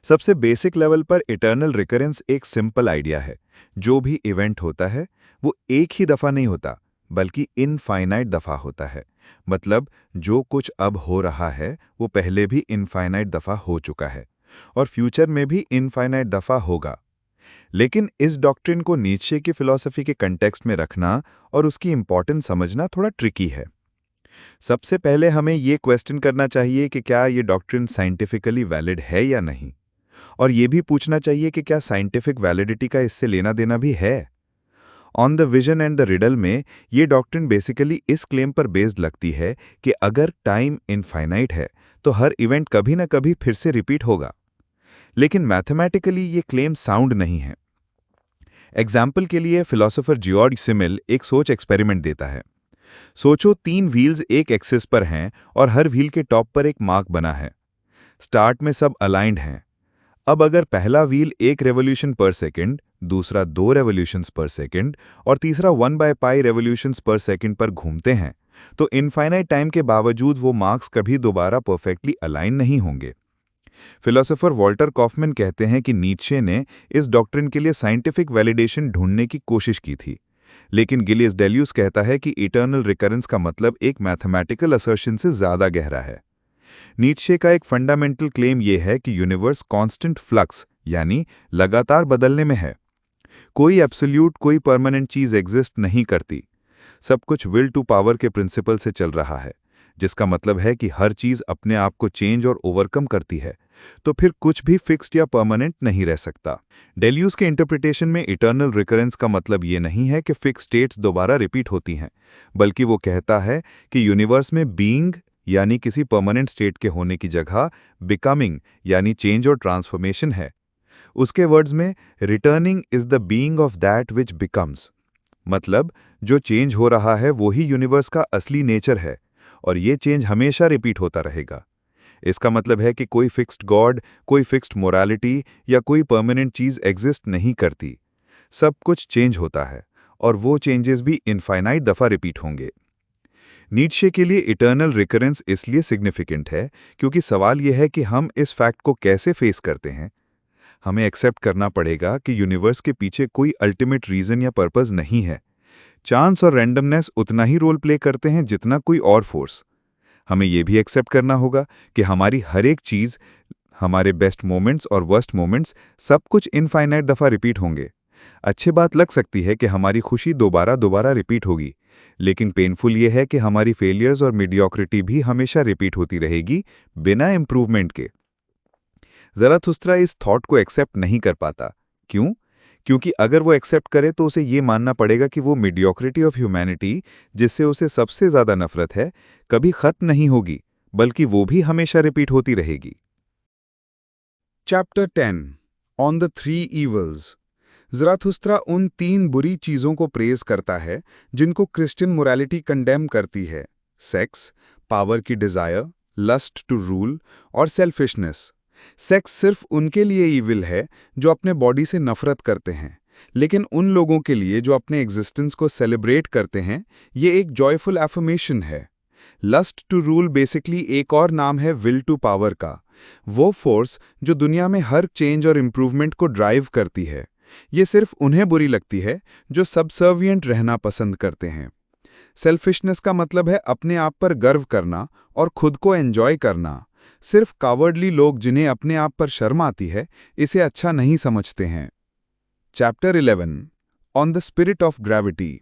सबसे बेसिक लेवल पर इटर्नल रिकरेंस एक सिंपल आइडिया है। जो भी इवेंट होता है वो एक ही दफ़ा नहीं होता बल्कि इनफाइनाइट दफ़ा होता है। मतलब जो कुछ अब हो रहा है वो पहले भी इनफाइनाइट दफ़ा हो चुका है और फ्यूचर में भी इनफाइनाइट दफ़ा होगा। लेकिन इस डॉक्ट्रिन को नीचे की फिलॉसफी के कंटेक्स्ट में रखना और उसकी इंपॉर्टेंस समझना थोड़ा ट्रिकी है। सबसे पहले हमें ये क्वेश्चन करना चाहिए कि क्या ये डॉक्ट्रिन साइंटिफिकली वैलिड है या नहीं, और ये भी पूछना चाहिए कि क्या साइंटिफिक वैलिडिटी का इससे लेना देना भी है। On the vision and the riddle में ये डॉक्ट्रिन बेसिकली इस क्लेम पर बेस्ड लगती है कि अगर टाइम इनफाइनाइट है तो हर इवेंट कभी ना कभी फिर से रिपीट होगा। लेकिन मैथमेटिकली ये क्लेम साउंड नहीं है। एग्जाम्पल के लिए फिलोसोफर जियोर्ज सिमिल एक सोच एक्सपेरिमेंट देता है। सोचो 3 व्हील्स एक एक्सिस पर हैं और हर व्हील के टॉप पर एक मार्क बना है। स्टार्ट में सब अलाइंड हैं। अब अगर पहला व्हील 1 रेवोल्यूशन पर सेकंड, दूसरा 2 रेवोल्यूशंस पर सेकंड और तीसरा 1/π रेवोल्यूशंस पर सेकंड पर घूमते हैं तो इनफाइनाइट टाइम के बावजूद वो मार्क्स कभी दोबारा परफेक्टली अलाइन नहीं होंगे। फिलोसोफर वॉल्टर कॉफमैन कहते हैं कि नीत्शे ने इस डॉक्ट्रिन के लिए साइंटिफिक वैलिडेशन ढूंढने की कोशिश की थी, लेकिन गिलियस डेल्यूस कहता है कि इटर्नल रिकरेंस का मतलब एक मैथमेटिकल असर्शन से ज़्यादा गहरा है। नीत्शे का एक फंडामेंटल क्लेम यह है कि यूनिवर्स कांस्टेंट फ्लक्स यानी लगातार बदलने में है। कोई एब्सोल्यूट, कोई परमानेंट चीज़ एग्जिस्ट नहीं करती। सब कुछ विल टू पावर के प्रिंसिपल से चल रहा है, जिसका मतलब है कि हर चीज़ अपने आप को चेंज और ओवरकम करती है, तो फिर कुछ भी फिक्स्ड या परमानेंट नहीं रह सकता। डेल्यूस के इंटरप्रिटेशन में इटर्नल रिकरेंस का मतलब ये नहीं है कि फिक्स स्टेट्स दोबारा रिपीट होती हैं, बल्कि वो कहता है कि यूनिवर्स में बीइंग यानी किसी परमानेंट स्टेट के होने की जगह बिकमिंग यानी चेंज और ट्रांसफॉर्मेशन है। उसके वर्ड्स में returning is the being of that which becomes, मतलब जो चेंज हो रहा है वो ही यूनिवर्स का असली नेचर है और ये चेंज हमेशा रिपीट होता रहेगा। इसका मतलब है कि कोई फिक्स्ड गॉड, कोई फिक्स्ड मोरालिटी या कोई परमानेंट चीज़ एग्जिस्ट नहीं करती। सब कुछ चेंज होता है और वो चेंजेस भी इनफाइनाइट दफ़ा रिपीट होंगे। नीत्शे के लिए इटर्नल रिकरेंस इसलिए सिग्निफिकेंट है क्योंकि सवाल यह है कि हम इस फैक्ट को कैसे फेस करते हैं। हमें एक्सेप्ट करना पड़ेगा कि यूनिवर्स के पीछे कोई अल्टीमेट रीज़न या पर्पस नहीं है। चांस और रैंडमनेस उतना ही रोल प्ले करते हैं जितना कोई और फोर्स। हमें यह भी एक्सेप्ट करना होगा कि हमारी हर एक चीज़, हमारे बेस्ट मोमेंट्स और वर्स्ट मोमेंट्स, सब कुछ इनफाइनाइट दफ़ा रिपीट होंगे। अच्छी बात लग सकती है कि हमारी खुशी दोबारा रिपीट होगी, लेकिन पेनफुल ये है कि हमारी फेलियर्स और मीडियोक्रिटी भी हमेशा रिपीट होती रहेगी बिना इम्प्रूवमेंट के। ज़ाराथुस्त्रा इस थॉट को एक्सेप्ट नहीं कर पाता। क्यों? क्योंकि अगर वो एक्सेप्ट करे तो उसे ये मानना पड़ेगा कि वो मीडियोक्रिटी ऑफ ह्यूमैनिटी, जिससे उसे सबसे ज़्यादा नफरत है, कभी खत्म नहीं होगी, बल्कि वो भी हमेशा रिपीट होती रहेगी। Chapter 10 on the 3 evils. Zarathustra उन 3 बुरी चीज़ों को प्रेज़ करता है जिनको क्रिश्चियन मोरालिटी कंडेम करती है: सेक्स, पावर की डिज़ायर, लस्ट टू रूल और सेल्फिशनेस। सेक्स सिर्फ उनके लिए ईविल है जो अपने बॉडी से नफरत करते हैं, लेकिन उन लोगों के लिए जो अपने एग्जिस्टेंस को सेलिब्रेट करते हैं, ये एक जॉयफुल एफर्मेशन है। लस्ट टू रूल बेसिकली एक और नाम है विल टू पावर का, वो फोर्स जो दुनिया में हर चेंज और इम्प्रूवमेंट को ड्राइव करती है। ये सिर्फ उन्हें बुरी लगती है जो सबसर्विएंट रहना पसंद करते हैं। सेल्फिशनेस का मतलब है अपने आप पर गर्व करना और खुद को एंजॉय करना। सिर्फ कावर्डली लोग जिन्हें अपने आप पर शर्म आती है, इसे अच्छा नहीं समझते हैं। Chapter 11 on the spirit of gravity.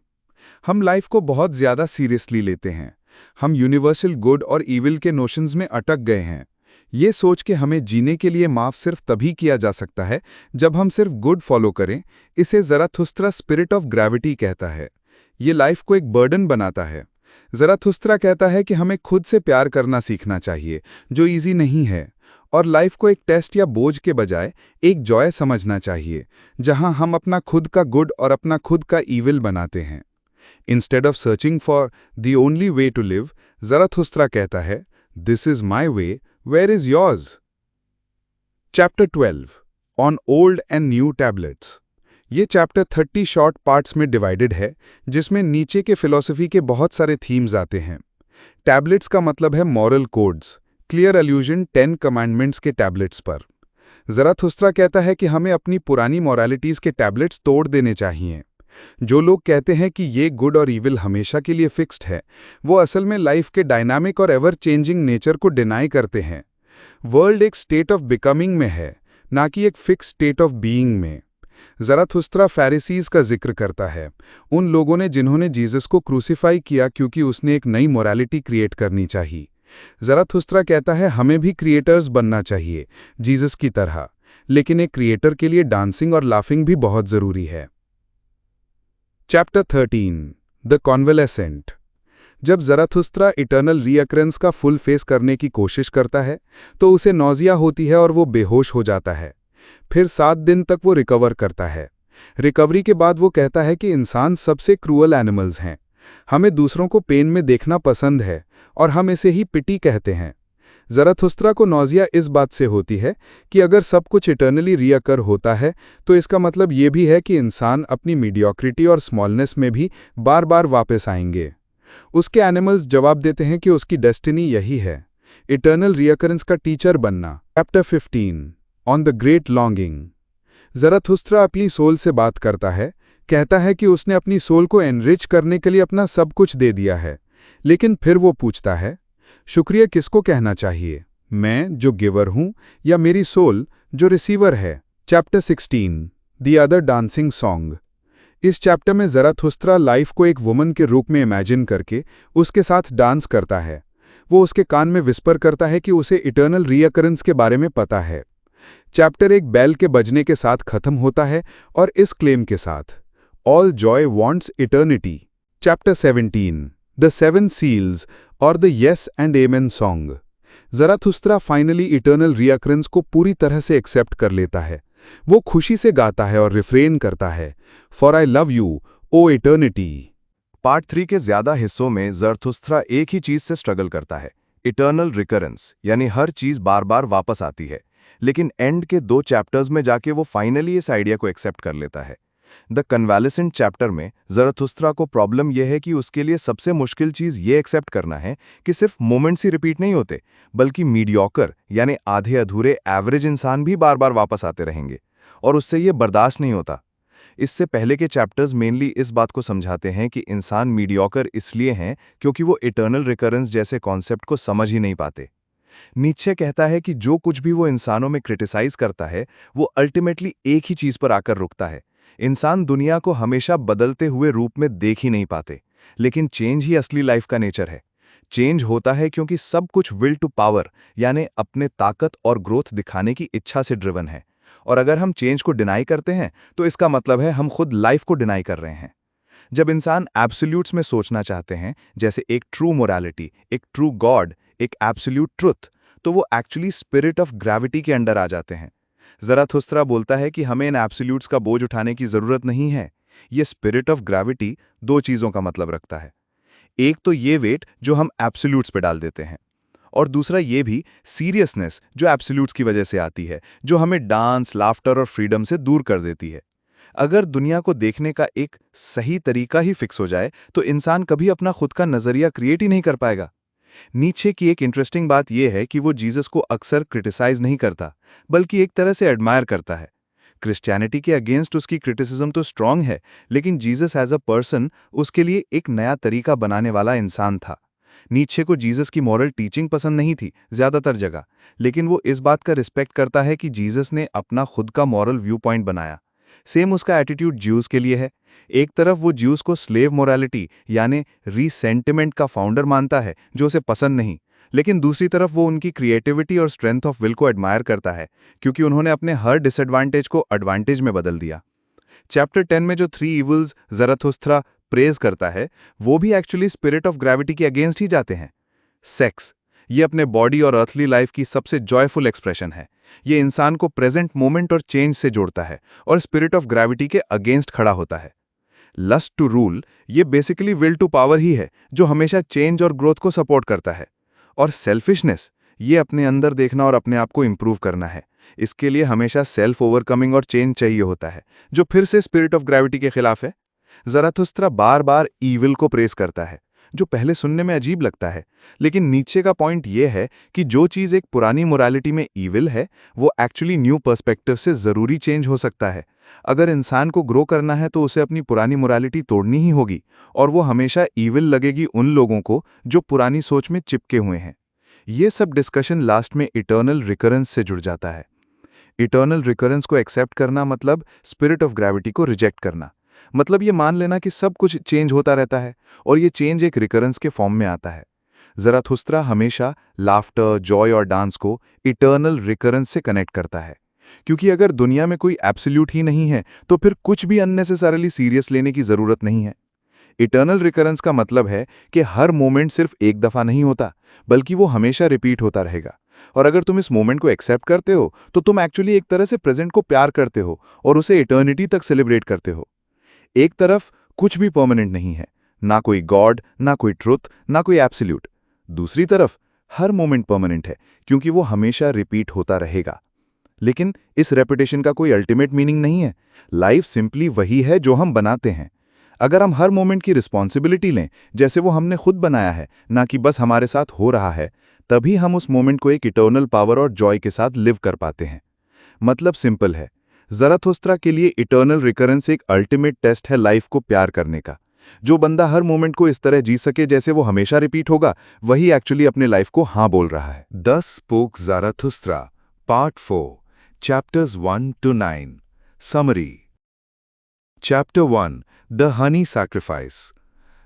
हम लाइफ को बहुत ज़्यादा सीरियसली लेते हैं। हम यूनिवर्सल गुड और ईविल के नोशंस में अटक गए हैं। ये सोच के हमें जीने के लिए माफ़ सिर्फ तभी किया जा सकता है जब हम सिर्फ गुड फॉलो करें। इसे ज़राथुस्त्रा स्पिरिट ऑफ ग्रेविटी कहता है। ये लाइफ को एक बर्डन बनाता है। ज़राथुस्त्रा कहता है कि हमें खुद से प्यार करना सीखना चाहिए, जो इजी नहीं है, और लाइफ को एक टेस्ट या बोझ के बजाय एक जॉय समझना चाहिए, जहां हम अपना खुद का गुड और अपना खुद का ईविल बनाते हैं। Instead of searching for the only way to live, Zarathustra कहता है, this is my way, where is yours. Chapter 12 on old and new tablets. ये चैप्टर 30 शॉर्ट पार्ट्स में डिवाइडेड है, जिसमें नीचे के फिलॉसफी के बहुत सारे थीम्स आते हैं। टैबलेट्स का मतलब है मॉरल कोड्स, क्लियर अलूजन 10 कमांडमेंट्स के टैबलेट्स पर। ज़राथुस्त्रा कहता है कि हमें अपनी पुरानी मॉरलिटीज़ के टैबलेट्स तोड़ देने चाहिए। जो लोग कहते हैं कि ये गुड और ईविल हमेशा के लिए फिक्स्ड है, वो असल में लाइफ के डायनामिक और एवर चेंजिंग नेचर को डिनाई करते हैं। वर्ल्ड एक स्टेट ऑफ बिकमिंग में है, ना कि एक फिक्स स्टेट ऑफ बीइंग में। ज़राथुस्त्रा फ़ैरिसीज़ का जिक्र करता है, उन लोगों ने जिन्होंने जीसस को क्रूसीफाई किया क्योंकि उसने एक नई मोरालिटी क्रिएट करनी चाहिए। ज़राथुस्त्रा कहता है हमें भी क्रिएटर्स बनना चाहिए, जीसस की तरह, लेकिन एक क्रिएटर के लिए डांसिंग और लाफिंग भी बहुत ज़रूरी है। Chapter 13 the convalescent. जब ज़राथुस्त्रा इटर्नल रीअकरेंस का फुल फेस करने की कोशिश करता है, तो उसे नौजिया होती है और वो बेहोश हो जाता है। फिर 7 दिन तक वो रिकवर करता है। रिकवरी के बाद वो कहता है कि इंसान सबसे क्रूअल एनिमल्स हैं। हमें दूसरों को पेन में देखना पसंद है और हम इसे ही पिटी कहते हैं। ज़राथुस्त्रा को नौजिया इस बात से होती है कि अगर सब कुछ इटर्नली रीअकर होता है, तो इसका मतलब ये भी है कि इंसान अपनी मीडियोक्रिटी और स्मॉलनेस में भी बार बार वापस आएंगे। उसके एनिमल्स जवाब देते हैं कि उसकी डेस्टिनी यही है, इटर्नल रीअकरेंस का टीचर बनना। Chapter 15 on the great longing. Zarathustra अपनी सोल से बात करता है, कहता है कि उसने अपनी सोल को एनरिच करने के लिए अपना सब कुछ दे दिया है, लेकिन फिर वो पूछता है, शुक्रिया किसको कहना चाहिए, मैं जो गिवर हूं या मेरी सोल जो रिसीवर है। Chapter 16 the other dancing song. इस चैप्टर में ज़राथुस्त्रा लाइफ को एक वुमन के रूप में इमेजिन करके उसके साथ डांस करता है। वो उसके कान में विस्पर करता है कि उसे इटर्नल रीअकरेंस के बारे में पता है। चैप्टर एक बेल के बजने के साथ खत्म होता है और इस क्लेम के साथ, all joy wants eternity. Chapter 17 the 7 seals और the yes and amen song. Zarathustra finally eternal recurrence को पूरी तरह से एक्सेप्ट कर लेता है। वो खुशी से गाता है और रिफ्रेन करता है, for I love you O eternity. Part 3 के ज़्यादा हिस्सों में ज़राथुस्त्रा एक ही चीज़ से स्ट्रगल करता है, इटर्नल रिकरेंस, यानी हर चीज़ बार बार वापस आती है। लेकिन एंड के 2 चैप्टर्स में जाके वो फाइनली इस आइडिया को एक्सेप्ट कर लेता है। द कन्वालेसेंट चैप्टर में ज़राथुस्त्रा को प्रॉब्लम यह है कि उसके लिए सबसे मुश्किल चीज़ ये एक्सेप्ट करना है कि सिर्फ मोमेंट्स ही रिपीट नहीं होते, बल्कि मीडियोकर यानी आधे अधूरे एवरेज इंसान भी बार बार वापस आते रहेंगे, और उससे ये बर्दाश्त नहीं होता। इससे पहले के चैप्टर्स मेनली इस बात को समझाते हैं कि इंसान मीडियोकर इसलिए हैं क्योंकि वो इटर्नल रिकरेंस जैसे कॉन्सेप्ट को समझ ही नहीं पाते। नीत्शे कहता है कि जो कुछ भी वो इंसानों में क्रिटिसाइज करता है, वो अल्टीमेटली एक ही चीज़ पर आकर रुकता है। इंसान दुनिया को हमेशा बदलते हुए रूप में देख ही नहीं पाते, लेकिन चेंज ही असली लाइफ का नेचर है। चेंज होता है क्योंकि सब कुछ विल टू पावर यानी अपने ताकत और ग्रोथ दिखाने की इच्छा से ड्रिवन है, और अगर हम चेंज को डिनाई करते हैं तो इसका मतलब है हम खुद लाइफ को डिनाई कर रहे हैं। जब इंसान एब्सोल्यूट्स में सोचना चाहते हैं, जैसे एक ट्रू मोरालिटी, एक ट्रू गॉड, एक एब्सोल्यूट ट्रुथ, तो वो एक्चुअली स्पिरिट ऑफ ग्रेविटी के अंडर आ जाते हैं। ज़राथुस्त्रा बोलता है कि हमें इन एब्सोल्यूट्स का बोझ उठाने की ज़रूरत नहीं है। ये स्पिरिट ऑफ ग्रेविटी दो चीज़ों का मतलब रखता है। एक तो ये वेट जो हम एब्सोल्यूट्स पे डाल देते हैं, और दूसरा ये भी सीरियसनेस जो एब्सोल्यूट्स की वजह से आती है, जो हमें डांस, लाफ्टर और फ्रीडम से दूर कर देती है। अगर दुनिया को देखने का एक सही तरीका ही फिक्स हो जाए तो इंसान कभी अपना खुद का नज़रिया क्रिएट ही नहीं कर पाएगा। नीचे की एक इंटरेस्टिंग बात यह है कि वो जीसस को अक्सर क्रिटिसाइज नहीं करता, बल्कि एक तरह से एडमायर करता है। क्रिश्चियनिटी के अगेंस्ट उसकी क्रिटिसिज्म तो स्ट्रांग है, लेकिन जीसस एज अ पर्सन उसके लिए एक नया तरीका बनाने वाला इंसान था। नीचे को जीसस की मॉरल टीचिंग पसंद नहीं थी ज़्यादातर जगह, लेकिन वो इस बात का रिस्पेक्ट करता है कि जीसस ने अपना खुद का मॉरल व्यू पॉइंट बनाया। सेम उसका एटीट्यूड ज्यूज़ के लिए है। एक तरफ वो ज्यूज़ को स्लेव मोरालिटी यानी रीसेंटिमेंट का फाउंडर मानता है जो उसे पसंद नहीं, लेकिन दूसरी तरफ वो उनकी क्रिएटिविटी और स्ट्रेंथ ऑफ विल को एडमायर करता है, क्योंकि उन्होंने अपने हर डिसएडवांटेज को एडवांटेज में बदल दिया। चैप्टर 10 में जो 3 इवल्स ज़राथुस्त्रा प्रेज करता है, वो भी एक्चुअली स्पिरिट ऑफ ग्रेविटी के अगेंस्ट ही जाते हैं। सेक्स, ये अपने बॉडी और अर्थली लाइफ की सबसे जॉयफुल एक्सप्रेशन है। ये इंसान को प्रेजेंट मोमेंट और चेंज से जोड़ता है और स्पिरिट ऑफ ग्रेविटी के अगेंस्ट खड़ा होता है। लस्ट टू रूल, ये बेसिकली विल टू पावर ही है जो हमेशा चेंज और ग्रोथ को सपोर्ट करता है। और सेल्फिशनेस, ये अपने अंदर देखना और अपने आप को इंप्रूव करना है। इसके लिए हमेशा सेल्फ ओवरकमिंग और चेंज चाहिए होता है, जो फिर से स्पिरिट ऑफ ग्रेविटी के खिलाफ है। ज़राथुस्त्रा बार बार ईविल को प्रेस करता है, जो पहले सुनने में अजीब लगता है, लेकिन नीचे का पॉइंट यह है कि जो चीज़ एक पुरानी मोरालिटी में ईविल है, वो एक्चुअली न्यू पर्सपेक्टिव से ज़रूरी चेंज हो सकता है। अगर इंसान को ग्रो करना है तो उसे अपनी पुरानी मोरालिटी तोड़नी ही होगी, और वो हमेशा ईविल लगेगी उन लोगों को जो पुरानी सोच में चिपके हुए हैं। ये सब डिस्कशन लास्ट में इटर्नल रिकरेंस से जुड़ जाता है। इटर्नल रिकरेंस को एक्सेप्ट करना मतलब स्पिरिट ऑफ ग्रेविटी को रिजेक्ट करना। मतलब ये मान लेना कि सब कुछ चेंज होता रहता है और ये चेंज एक रिकरेंस के फॉर्म में आता है। ज़राथुस्त्रा हमेशा लाफ्टर, जॉय और डांस को इटर्नल रिकरेंस से कनेक्ट करता है, क्योंकि अगर दुनिया में कोई एब्सोल्यूट ही नहीं है तो फिर कुछ भी अननेसेसरली सीरियस लेने की ज़रूरत नहीं है। इटर्नल रिकरेंस का मतलब है कि हर मोमेंट सिर्फ एक दफ़ा नहीं होता, बल्कि वो हमेशा रिपीट होता रहेगा। और अगर तुम इस मोमेंट को एक्सेप्ट करते हो तो तुम एक्चुअली एक तरह से प्रेजेंट को प्यार करते हो और उसे इटर्निटी तक सेलिब्रेट करते हो। एक तरफ कुछ भी परमानेंट नहीं है, ना कोई गॉड, ना कोई ट्रुथ, ना कोई एब्सोल्यूट। दूसरी तरफ हर मोमेंट परमानेंट है, क्योंकि वो हमेशा रिपीट होता रहेगा। लेकिन इस रेपिटेशन का कोई अल्टीमेट मीनिंग नहीं है। लाइफ सिंपली वही है जो हम बनाते हैं। अगर हम हर मोमेंट की रिस्पॉन्सिबिलिटी लें, जैसे वो हमने खुद बनाया है, ना कि बस हमारे साथ हो रहा है, तभी हम उस मोमेंट को एक इटर्नल पावर और जॉय के साथ लिव कर पाते हैं। मतलब सिंपल है, ज़राथुस्त्रा के लिए इटर्नल रिकरेंस एक अल्टीमेट टेस्ट है लाइफ को प्यार करने का। जो बंदा हर मोमेंट को इस तरह जी सके जैसे वो हमेशा रिपीट होगा, वही एक्चुअली अपने लाइफ को हाँ बोल रहा है। 10 spoke Zarathustra part 4 chapters 1 to 9 summary. Chapter 1 the honey sacrifice.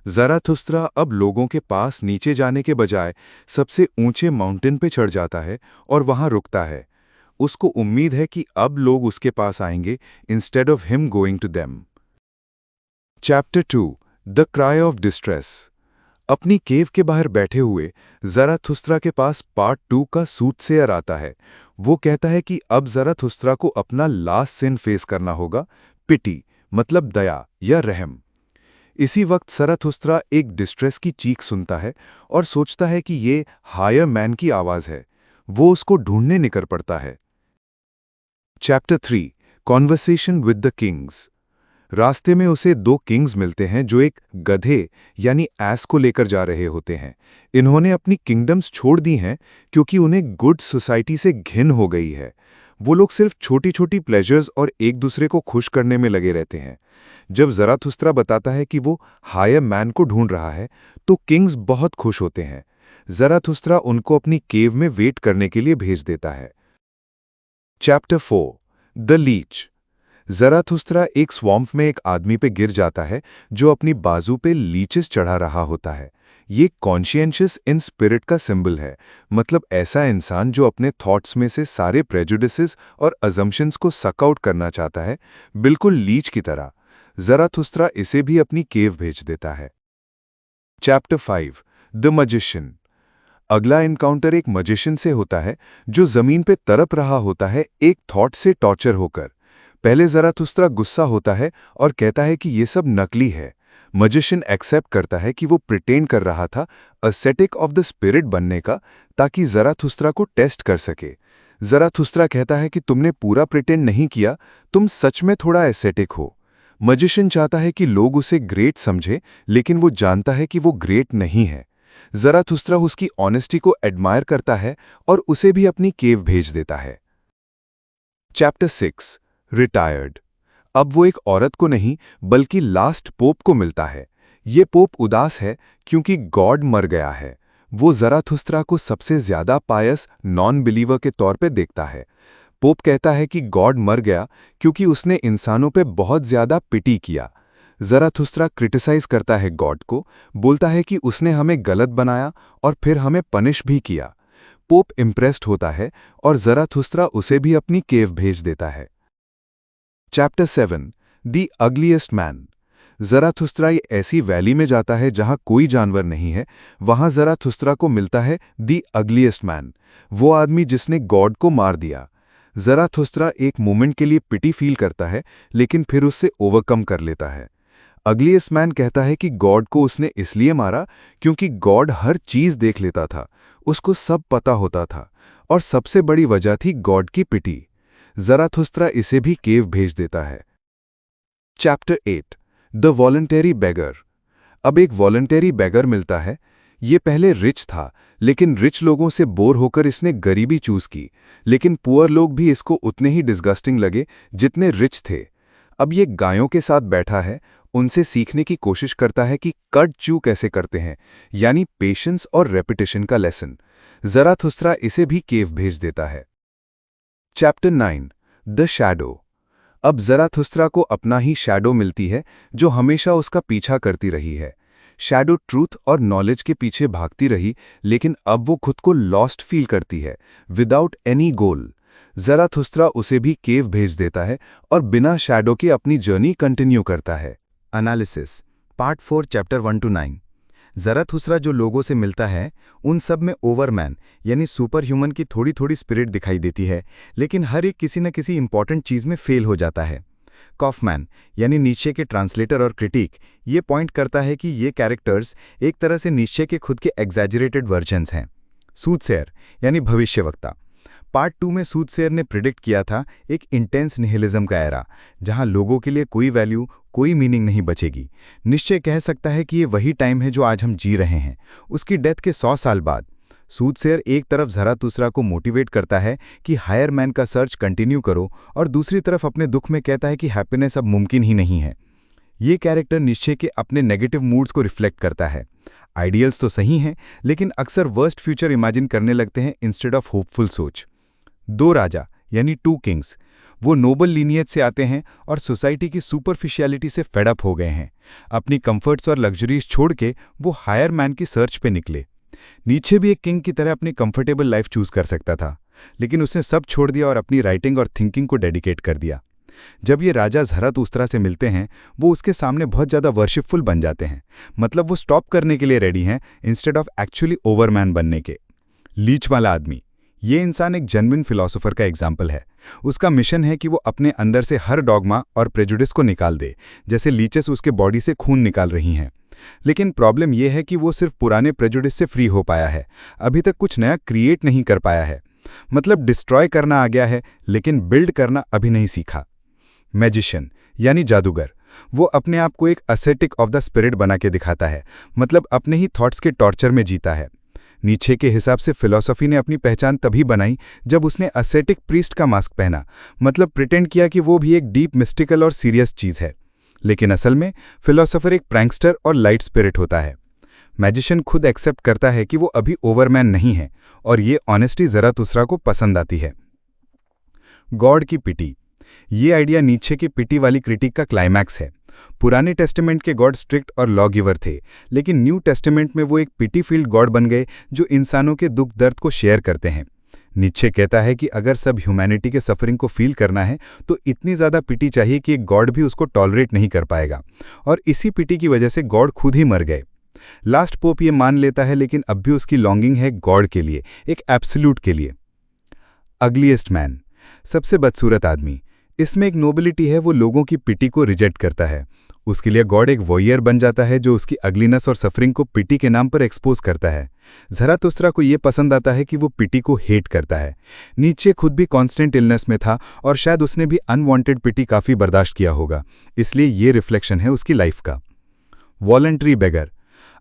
Zarathustra अब लोगों के पास नीचे जाने के बजाय सबसे ऊंचे माउंटेन पे चढ़ जाता है और वहां रुकता है। उसको उम्मीद है कि अब लोग उसके पास आएंगे instead of him going to them. Chapter 2 the cry of distress. अपनी केव के बाहर बैठे हुए ज़राथुस्त्रा के पास पार्ट 2 का सूटसेयर आता है। वो कहता है कि अब ज़राथुस्त्रा को अपना लास्ट सिन फेस करना होगा, पिटी मतलब दया या रहम। इसी वक्त ज़राथुस्त्रा एक डिस्ट्रेस की चीख सुनता है और सोचता है कि ये हायर मैन की आवाज़ है। वो उसको ढूंढने निकल पड़ता है। Chapter 3 conversation with the Kings. रास्ते में उसे 2 किंग्स मिलते हैं जो एक गधे यानी एस को लेकर जा रहे होते हैं। इन्होंने अपनी किंगडम्स छोड़ दी हैं क्योंकि उन्हें गुड सोसाइटी से घिन हो गई है। वो लोग सिर्फ छोटी छोटी प्लेजर्स और एक दूसरे को खुश करने में लगे रहते हैं। जब ज़राथुस्त्रा बताता है कि वो हायर मैन को ढूंढ रहा है तो किंग्स बहुत खुश होते हैं। ज़राथुस्त्रा उनको अपनी केव में वेट करने के लिए भेज देता है। Chapter 4 the Leach. ज़राथुस्त्रा एक स्वॉम्प में एक आदमी पे गिर जाता है जो अपनी बाजू पे लीचेस चढ़ा रहा होता है। ये कॉन्शियंशियस इन स्पिरिट का सिंबल है, मतलब ऐसा इंसान जो अपने थॉट्स में से सारे प्रेजुडिसेस और अजम्पशंस को सक आउट करना चाहता है, बिल्कुल लीच की तरह। ज़राथुस्त्रा इसे भी अपनी केव भेज देता है। Chapter 5 the magician. अगला एनकाउंटर एक मजिशियन से होता है जो जमीन पे तड़प रहा होता है एक थॉट से टॉर्चर होकर। पहले ज़राथुस्त्रा गुस्सा होता है और कहता है कि ये सब नकली है। मजिशियन एक्सेप्ट करता है कि वो प्रिटेंड कर रहा था असेटिक ऑफ द स्पिरिट बनने का, ताकि ज़राथुस्त्रा को टेस्ट कर सके। ज़राथुस्त्रा कहता है कि तुमने पूरा प्रिटेंड नहीं किया, तुम सच में थोड़ा एसेटिक हो। मजिशियन चाहता है कि लोग उसे ग्रेट समझे, लेकिन वो जानता है कि वो ग्रेट नहीं है। ज़राथुस्त्रा उसकी ऑनेस्टी को एडमायर करता है और उसे भी अपनी केव भेज देता है। Chapter 6 retired. अब वो एक औरत को नहीं बल्कि लास्ट पोप को मिलता है। ये पोप उदास है क्योंकि गॉड मर गया है। वो ज़राथुस्त्रा को सबसे ज्यादा पायस नॉन बिलीवर के तौर पे देखता है। पोप कहता है कि गॉड मर गया क्योंकि उसने इंसानों पे बहुत ज्यादा पिटी किया। ज़राथुस्त्रा क्रिटिसाइज करता है गॉड को, बोलता है कि उसने हमें गलत बनाया और फिर हमें पनिश भी किया। पोप इम्प्रेस्ड होता है और ज़राथुस्त्रा उसे भी अपनी केव भेज देता है। Chapter 7 the ugliest man. Zarathustra ऐसी वैली में जाता है जहां कोई जानवर नहीं है। वहां ज़राथुस्त्रा को मिलता है द अग्लीएस्ट मैन, वो आदमी जिसने गॉड को मार दिया। ज़राथुस्त्रा एक मोमेंट के लिए पिटी फील करता है, लेकिन फिर उससे ओवरकम कर लेता है। अग्लीएस्ट मैन कहता है कि गॉड को उसने इसलिए मारा क्योंकि गॉड हर चीज देख लेता था, उसको सब पता होता था, और सबसे बड़ी वजह थी गॉड की पिटी। ज़राथुस्त्रा इसे भी केव भेज देता है। चैप्टर 8 द वॉलंटरी बेगर। अब एक वॉलंटरी बेगर मिलता है। ये पहले रिच था, लेकिन रिच लोगों से बोर होकर इसने गरीबी चूज की, लेकिन पुअर लोग भी इसको उतने ही डिस्गस्टिंग लगे जितने रिच थे। अब ये गायों के साथ बैठा है, उनसे सीखने की कोशिश करता है कि कट चू कैसे करते हैं, यानी पेशेंस और रेपिटेशन का लेसन। ज़राथुस्त्रा इसे भी केव भेज देता है। Chapter 9 the shadow. अब ज़राथुस्त्रा को अपना ही शैडो मिलती है जो हमेशा उसका पीछा करती रही है। शैडो ट्रूथ और नॉलेज के पीछे भागती रही, लेकिन अब वो खुद को लॉस्ट फील करती है, विदाउट एनी गोल। ज़राथुस्त्रा उसे भी केव भेज देता है और बिना शैडो के अपनी जर्नी कंटिन्यू करता है। Analysis part 4 chapter 1 to 9। ज़राथुस्त्रा जो लोगों से मिलता है उन सब में ओवरमैन यानी सुपर ह्यूमन की थोड़ी थोड़ी स्पिरिट दिखाई देती है, लेकिन हर एक किसी न किसी इंपॉर्टेंट चीज़ में फेल हो जाता है। कॉफमैन यानी नीचे के ट्रांसलेटर और क्रिटिक ये पॉइंट करता है कि ये कैरेक्टर्स एक तरह से नीचे के खुद के एग्जैजरेटेड वर्जन्स हैं। सूदसेयर यानी भविष्यवक्ता। पार्ट 2 में सूदसेयर ने प्रिडिक्ट किया था एक इंटेंस निहिलिज्म का एरा, जहां लोगों के लिए कोई वैल्यू कोई मीनिंग नहीं बचेगी। निश्चय कह सकता है कि ये वही टाइम है जो आज हम जी रहे हैं। उसकी डेथ के 100 साल बाद सूदसेयर एक तरफ ज़राथुस्त्रा को मोटिवेट करता है कि हायर मैन का सर्च कंटिन्यू करो, और दूसरी तरफ अपने दुख में कहता है कि हैप्पीनेस अब मुमकिन ही नहीं है। ये कैरेक्टर निश्चय के अपने नेगेटिव मूड्स को रिफ्लेक्ट करता है। आइडियल्स तो सही हैं, लेकिन अक्सर वर्स्ट फ्यूचर इमेजिन करने लगते हैं इंस्टेड ऑफ होपफुल सोच। 2 राजा यानी 2 किंग्स, वो नोबल लीनियज से आते हैं और सोसाइटी की सुपरफिशियलिटी से फेडअप हो गए हैं। अपनी कंफर्ट्स और लग्जरीज छोड़ के वो हायर मैन की सर्च पे निकले। नीचे भी एक किंग की तरह अपनी कंफर्टेबल लाइफ चूज कर सकता था, लेकिन उसने सब छोड़ दिया और अपनी राइटिंग और थिंकिंग को डेडिकेट कर दिया। जब ये राजा ज़राथुस्त्रा से मिलते हैं, वो उसके सामने बहुत ज़्यादा वर्शिपफुल बन जाते हैं। मतलब वो स्टॉप करने के लिए रेडी हैं इंस्टेड ऑफ एक्चुअली ओवरमैन बनने के। लीच वाला आदमी, ये इंसान एक जेन्युइन फिलोसोफर का एग्जाम्पल है। उसका मिशन है कि वो अपने अंदर से हर डॉगमा और प्रेजुडिस को निकाल दे, जैसे लीचेस उसके बॉडी से खून निकाल रही हैं। लेकिन प्रॉब्लम यह है कि वो सिर्फ पुराने प्रेजुडिस से फ्री हो पाया है, अभी तक कुछ नया क्रिएट नहीं कर पाया है। मतलब डिस्ट्रॉय करना आ गया है, लेकिन बिल्ड करना अभी नहीं सीखा। मैजिशियन यानी जादूगर, वो अपने आप को एक असेटिक ऑफ द स्पिरिट बना के दिखाता है, मतलब अपने ही थॉट्स के टॉर्चर में जीता है। नीचे के हिसाब से फिलॉसफी ने अपनी पहचान तभी बनाई जब उसने असेटिक प्रीस्ट का मास्क पहना, मतलब प्रिटेंड किया कि वो भी एक डीप मिस्टिकल और सीरियस चीज़ है। लेकिन असल में फिलॉसफर एक प्रैंकस्टर और लाइट स्पिरिट होता है। मैजिशियन खुद एक्सेप्ट करता है कि वो अभी ओवरमैन नहीं है, और ये ऑनेस्टी ज़राथुस्त्रा को पसंद आती है। गॉड की पिटी, ये आइडिया नीचे की पिटी वाली क्रिटिक का क्लाइमैक्स है। पुराने टेस्टामेंट के गॉड स्ट्रिक्ट और लॉ गिवर थे, लेकिन न्यू टेस्टामेंट में वो एक पिटी फील्ड गॉड बन गए जो इंसानों के दुख दर्द को शेयर करते हैं। नीचे कहता है कि अगर सब ह्यूमैनिटी के सफरिंग को फील करना है तो इतनी ज़्यादा पिटी चाहिए कि एक गॉड भी उसको टॉलरेट नहीं कर पाएगा, और इसी पिटी की वजह से गॉड खुद ही मर गए। लास्ट पोप ये मान लेता है, लेकिन अब भी उसकी लॉन्गिंग है गॉड के लिए, एक एब्सोल्यूट के लिए। अगलीस्ट मैन, सबसे बदसूरत आदमी। इसमें एक नोबिलिटी है, वो लोगों की पिटी को रिजेक्ट करता है। उसके लिए गॉड एक वॉरियर बन जाता है जो उसकी अगलीनेस और सफरिंग को पिटी के नाम पर एक्सपोज करता है। ज़राथुस्त्रा को ये पसंद आता है कि वो पिटी को हेट करता है। नीचे खुद भी कॉन्स्टेंट इलनेस में था और शायद उसने भी अनवांटेड पिटी काफ़ी बर्दाश्त किया होगा, इसलिए ये रिफ्लेक्शन है उसकी लाइफ का। वॉलंटरी बेगर,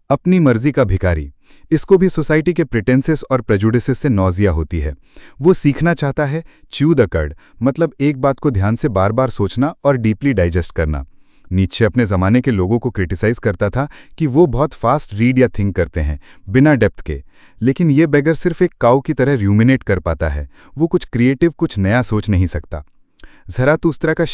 अपनी मर्जी का भिखारी। इसको भी सोसाइटी के प्रिटेंसेस और प्रेजुडिसेस से नौजिया होती है। वो सीखना चाहता है च्यू द कर्ड, मतलब एक बात को ध्यान से बार बार सोचना और डीपली डाइजेस्ट करना। नीचे अपने ज़माने के लोगों को क्रिटिसाइज करता था कि वो बहुत फास्ट रीड या थिंक करते हैं बिना डेप्थ के, लेकिन ये बेगर सिर्फ एक काऊ की तरह र्यूमिनेट कर पाता है। वो कुछ क्रिएटिव, कुछ नया सोच नहीं सकता। ज़राथुस्त्रा का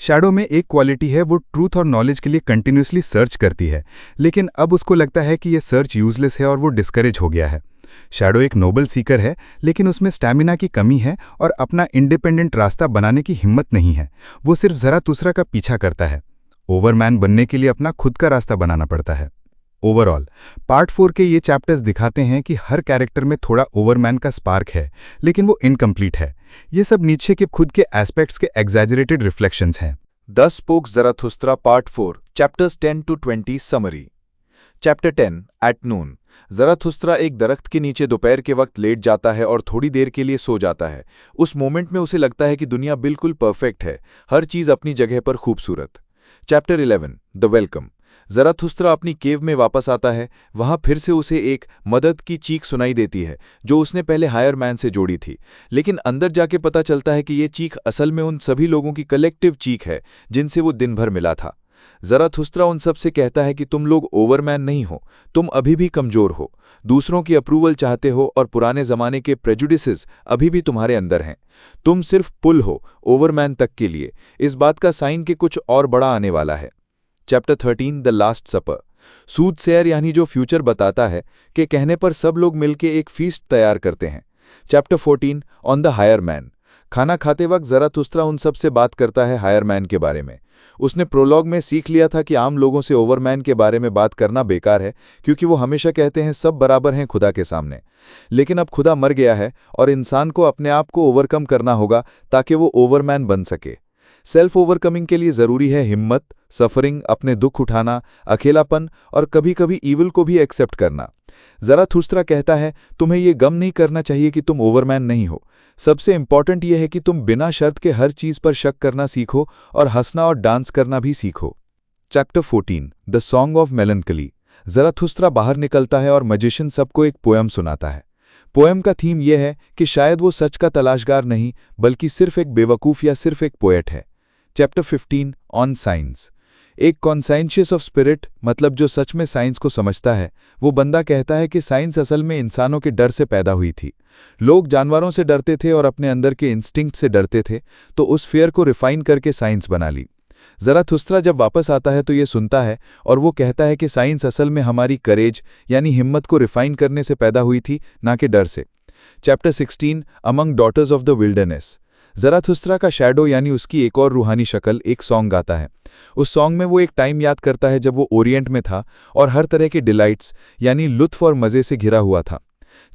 शैडो में एक क्वालिटी है, वो ट्रूथ और नॉलेज के लिए कंटिन्यूसली सर्च करती है, लेकिन अब उसको लगता है कि ये सर्च यूजलेस है और वो डिस्करेज हो गया है। शैडो एक नोबल सीकर है, लेकिन उसमें स्टैमिना की कमी है और अपना इंडिपेंडेंट रास्ता बनाने की हिम्मत नहीं है। वो सिर्फ ज़राथुस्त्रा का पीछा करता है। ओवरमैन बनने के लिए अपना खुद का रास्ता बनाना पड़ता है। ओवरऑल पार्ट 4 के ये चैप्टर्स दिखाते हैं कि हर कैरेक्टर में थोड़ा ओवरमैन का स्पार्क है, लेकिन वो इनकम्प्लीट है। ये सब नीचे के खुद के एस्पेक्ट्स के एग्जैजरेटेड रिफ्लेक्शंस हैं। The spoke Zarathustra part 4 chapters 10 to 20 summary. Chapter 10 at noon. Zarathustra एक दरख्त के नीचे दोपहर के वक्त लेट जाता है और थोड़ी देर के लिए सो जाता है। उस मोमेंट में उसे लगता है कि दुनिया बिल्कुल परफेक्ट है, हर चीज़ अपनी जगह पर खूबसूरत। Chapter 11 the welcome. ज़राथुस्त्रा अपनी केव में वापस आता है। वहां फिर से उसे एक मदद की चीख सुनाई देती है जो उसने पहले हायर मैन से जोड़ी थी, लेकिन अंदर जाके पता चलता है कि ये चीख असल में उन सभी लोगों की कलेक्टिव चीख है जिनसे वो दिन भर मिला था। ज़राथुस्त्रा उन सब से कहता है कि तुम लोग ओवरमैन नहीं हो, तुम अभी भी कमज़ोर हो, दूसरों की अप्रूवल चाहते हो और पुराने ज़माने के प्रेजुडिसेस अभी भी तुम्हारे अंदर हैं। तुम सिर्फ पुल हो ओवरमैन तक के लिए। इस बात का साइन कि कुछ और बड़ा आने वाला है। चैप्टर 13 द लास्ट सपर। सूदसेयर यानी जो फ्यूचर बताता है के कहने पर सब लोग मिलकर एक फीस्ट तैयार करते हैं। Chapter 14 on the higher man. खाना खाते वक्त ज़राथुस्त्रा उन सब से बात करता है हायर मैन के बारे में। उसने प्रोलॉग में सीख लिया था कि आम लोगों से ओवरमैन के बारे में बात करना बेकार है, क्योंकि वो हमेशा कहते हैं सब बराबर हैं खुदा के सामने। लेकिन अब खुदा मर गया है और इंसान को अपने आप को ओवरकम करना होगा ताकि वो ओवरमैन बन सके। सेल्फ ओवरकमिंग के लिए ज़रूरी है हिम्मत, सफरिंग, अपने दुख उठाना, अकेलापन और कभी-कभी ईविल को भी एक्सेप्ट करना। ज़राथुस्त्रा कहता है तुम्हें ये गम नहीं करना चाहिए कि तुम ओवरमैन नहीं हो। सबसे इंपॉर्टेंट यह है कि तुम बिना शर्त के हर चीज़ पर शक करना सीखो और हंसना और डांस करना भी सीखो। Chapter 14 the song of melancholy. Zarathustra बाहर निकलता है और मजिशियन सबको एक पोएम सुनाता है। पोएम का थीम यह है कि शायद वो सच का तलाशगार नहीं बल्कि सिर्फ एक बेवकूफ़ या सिर्फ एक पोएट है। Chapter 15 on science. एक कॉन्साइंशियस ऑफ स्पिरिट, मतलब जो सच में साइंस को समझता है, वो बंदा कहता है कि साइंस असल में इंसानों के डर से पैदा हुई थी। लोग जानवरों से डरते थे और अपने अंदर के इंस्टिंक्ट से डरते थे, तो उस फियर को रिफाइन करके साइंस बना ली। ज़राथुस्त्रा जब वापस आता है तो ये सुनता है और वो कहता है कि साइंस असल में हमारी करेज यानी हिम्मत को रिफाइन करने से पैदा हुई थी, ना कि डर से। Chapter 16 among daughters of the wilderness. Zarathustra का शैडो यानी उसकी एक और रूहानी शक्ल एक सॉन्ग गाता है। उस सॉन्ग में वो एक टाइम याद करता है जब वो ओरिएंट में था और हर तरह के डिलाइट्स यानी लुत्फ और मज़े से घिरा हुआ था।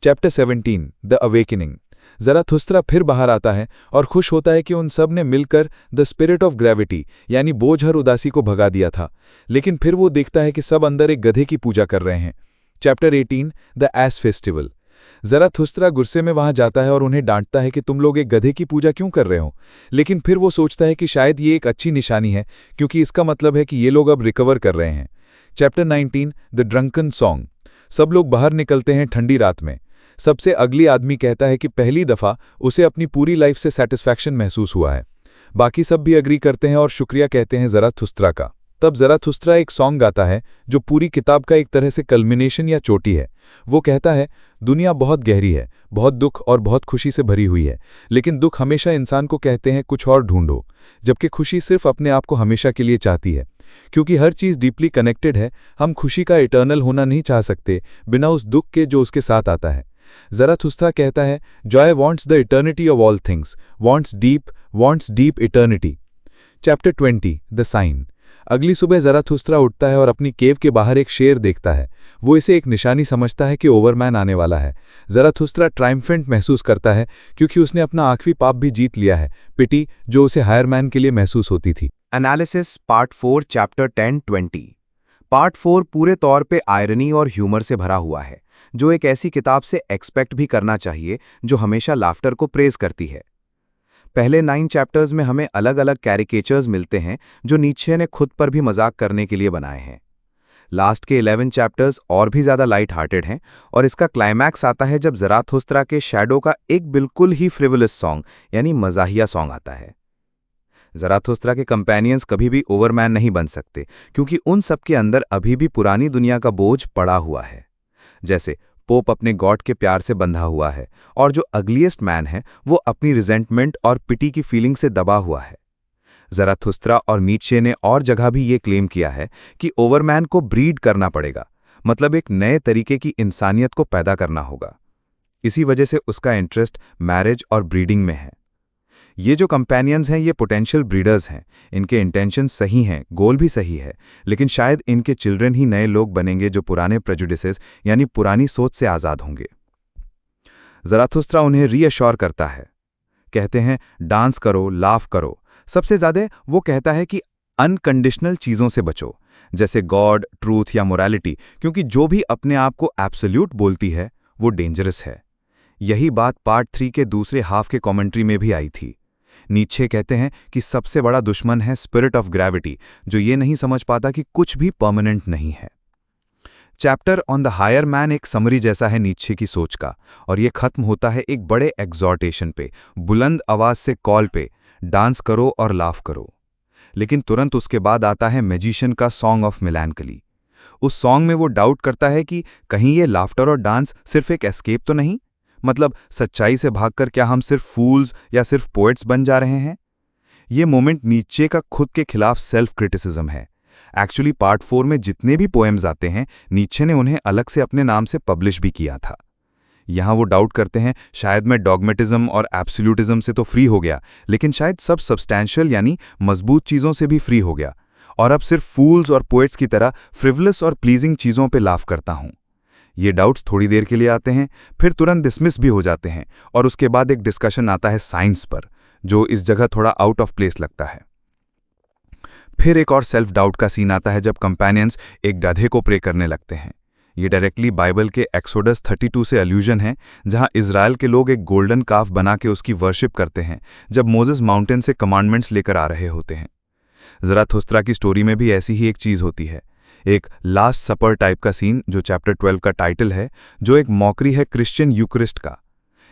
Chapter 17 the awakening. ज़राथुस्त्रा फिर बाहर आता है और खुश होता है कि उन सब ने मिलकर द स्पिरिट ऑफ ग्रेविटी यानी बोझ हर उदासी को भगा दिया था, लेकिन फिर वो देखता है कि सब अंदर एक गधे की पूजा कर रहे हैं। Chapter 18 the ass festival. Zarathustra गुस्से में वहां जाता है और उन्हें डांटता है कि तुम लोग एक गधे की पूजा क्यों कर रहे हो, लेकिन फिर वो सोचता है कि शायद ये एक अच्छी निशानी है क्योंकि इसका मतलब है कि ये लोग अब रिकवर कर रहे हैं। Chapter 19 the drunken song. सब लोग बाहर निकलते हैं ठंडी रात में। सबसे अगली आदमी कहता है कि पहली दफ़ा उसे अपनी पूरी लाइफ से सेटिस्फैक्शन महसूस हुआ है। बाकी सब भी अग्री करते हैं और शुक्रिया कहते हैं ज़राथुस्त्रा का। तब ज़राथुस्त्रा एक सॉन्ग गाता है जो पूरी किताब का एक तरह से कल्मिनेशन या चोटी है। वो कहता है दुनिया बहुत गहरी है, बहुत दुख और बहुत खुशी से भरी हुई है, लेकिन दुख हमेशा इंसान को कहते हैं कुछ और ढूंढो, जबकि खुशी सिर्फ अपने आप को हमेशा के लिए चाहती है। क्योंकि हर चीज़ डीपली कनेक्टेड है, हम खुशी का इटर्नल होना नहीं चाह सकते बिना उस दुख के जो उसके साथ आता है। ज़राथुस्त्रा कहता है joy wants the eternity of all things, wants deep eternity. Chapter 20 the sign. अगली सुबह ज़राथुस्त्रा उठता है और अपनी केव के बाहर एक शेर देखता है। वो इसे एक निशानी समझता है कि ओवरमैन आने वाला है। ज़राथुस्त्रा ट्रायम्फेंट महसूस करता है क्योंकि उसने अपना आखिरी पाप भी जीत लिया है, पिटी जो उसे हायरमैन के लिए महसूस होती थी। Analysis part 4 chapter 10-20। पार्ट 4 पूरे तौर पे आयरनी और ह्यूमर से भरा हुआ है, जो एक ऐसी किताब से एक्सपेक्ट भी करना चाहिए जो हमेशा लाफ्टर को प्रेज करती है। पहले 9 चैप्टर्स में हमें अलग अलग कैरिकेचर्स मिलते हैं जो नीत्शे ने खुद पर भी मजाक करने के लिए बनाए हैं। लास्ट के 11 चैप्टर्स और भी ज़्यादा लाइट हार्टेड हैं और इसका क्लाइमैक्स आता है जब ज़राथुस्त्रा के शैडो का एक बिल्कुल ही फ्रिवलस सॉन्ग यानी मजाहिया सॉन्ग आता है। ज़राथुस्त्रा के कंपेनियंस कभी भी ओवरमैन नहीं बन सकते क्योंकि उन सब के अंदर अभी भी पुरानी दुनिया का बोझ पड़ा हुआ है। जैसे पोप अपने गॉड के प्यार से बंधा हुआ है और जो अगलीस्ट मैन है वो अपनी रिजेंटमेंट और पिटी की फीलिंग से दबा हुआ है। ज़राथुस्त्रा और नीत्शे ने और जगह भी ये क्लेम किया है कि ओवरमैन को ब्रीड करना पड़ेगा, मतलब एक नए तरीके की इंसानियत को पैदा करना होगा। इसी वजह से उसका इंटरेस्ट मैरिज और ब्रीडिंग में है। ये जो कंपेनियंस हैं ये पोटेंशियल ब्रीडर्स हैं, इनके इंटेंशन सही हैं, गोल भी सही है, लेकिन शायद इनके चिल्ड्रन ही नए लोग बनेंगे जो पुराने प्रेजुडिसेस यानी पुरानी सोच से आज़ाद होंगे। ज़राथुस्त्रा उन्हें रीअश्योर करता है, कहते हैं डांस करो, लाफ करो। सबसे ज़्यादा वो कहता है कि अनकंडीशनल चीज़ों से बचो, जैसे गॉड, ट्रूथ या मोरालिटी, क्योंकि जो भी अपने आप को एब्सोल्यूट बोलती है वो डेंजरस है। यही बात पार्ट 3 के दूसरे हाफ के कमेंट्री में भी आई थी। नीत्शे कहते हैं कि सबसे बड़ा दुश्मन है स्पिरिट ऑफ ग्रेविटी, जो ये नहीं समझ पाता कि कुछ भी परमानेंट नहीं है। Chapter on the higher man एक समरी जैसा है नीत्शे की सोच का, और ये खत्म होता है एक बड़े एग्जॉर्टेशन पे, बुलंद आवाज से कॉल पे, डांस करो और लाफ करो। लेकिन तुरंत उसके बाद आता है मैजिशियन का सॉन्ग ऑफ मेलानकली। उस सॉन्ग में वो डाउट करता है कि कहीं ये लाफ्टर और डांस सिर्फ एक एस्केप तो नहीं, मतलब सच्चाई से भागकर क्या हम सिर्फ फूल्स या सिर्फ पोएट्स बन जा रहे हैं। ये मोमेंट नीत्शे का खुद के खिलाफ सेल्फ क्रिटिसिज्म है। एक्चुअली पार्ट 4 में जितने भी पोएम्स आते हैं नीत्शे ने उन्हें अलग से अपने नाम से पब्लिश भी किया था। यहाँ वो डाउट करते हैं शायद मैं डॉगमेटिज्म और एब्सोल्यूटिज्म से तो फ्री हो गया, लेकिन शायद सब सब्सटैंशियल यानी मजबूत चीज़ों से भी फ्री हो गया और अब सिर्फ फूल्स और पोएट्स की तरह फ्रिवलस और प्लीजिंग चीज़ों पे लाफ करता हूँ। ये डाउट्स थोड़ी देर के लिए आते हैं, फिर तुरंत डिसमिस भी हो जाते हैं और उसके बाद एक डिस्कशन आता है साइंस पर, जो इस जगह थोड़ा आउट ऑफ प्लेस लगता है। फिर एक और सेल्फ डाउट का सीन आता है जब कंपेनियंस एक गधे को प्रे करने लगते हैं। ये डायरेक्टली बाइबल के एक्सोडस 32 से अल्यूजन है, जहां इजराइल के लोग एक गोल्डन काफ बना के उसकी वर्शिप करते हैं जब मोजेस माउंटेन से कमांडमेंट्स लेकर आ रहे होते हैं। ज़राथुस्त्रा की स्टोरी में भी ऐसी ही एक चीज़ होती है, एक लास्ट सपर टाइप का सीन जो चैप्टर 12 का टाइटल है, जो एक मॉकरी है क्रिश्चियन यूक्रिस्ट का।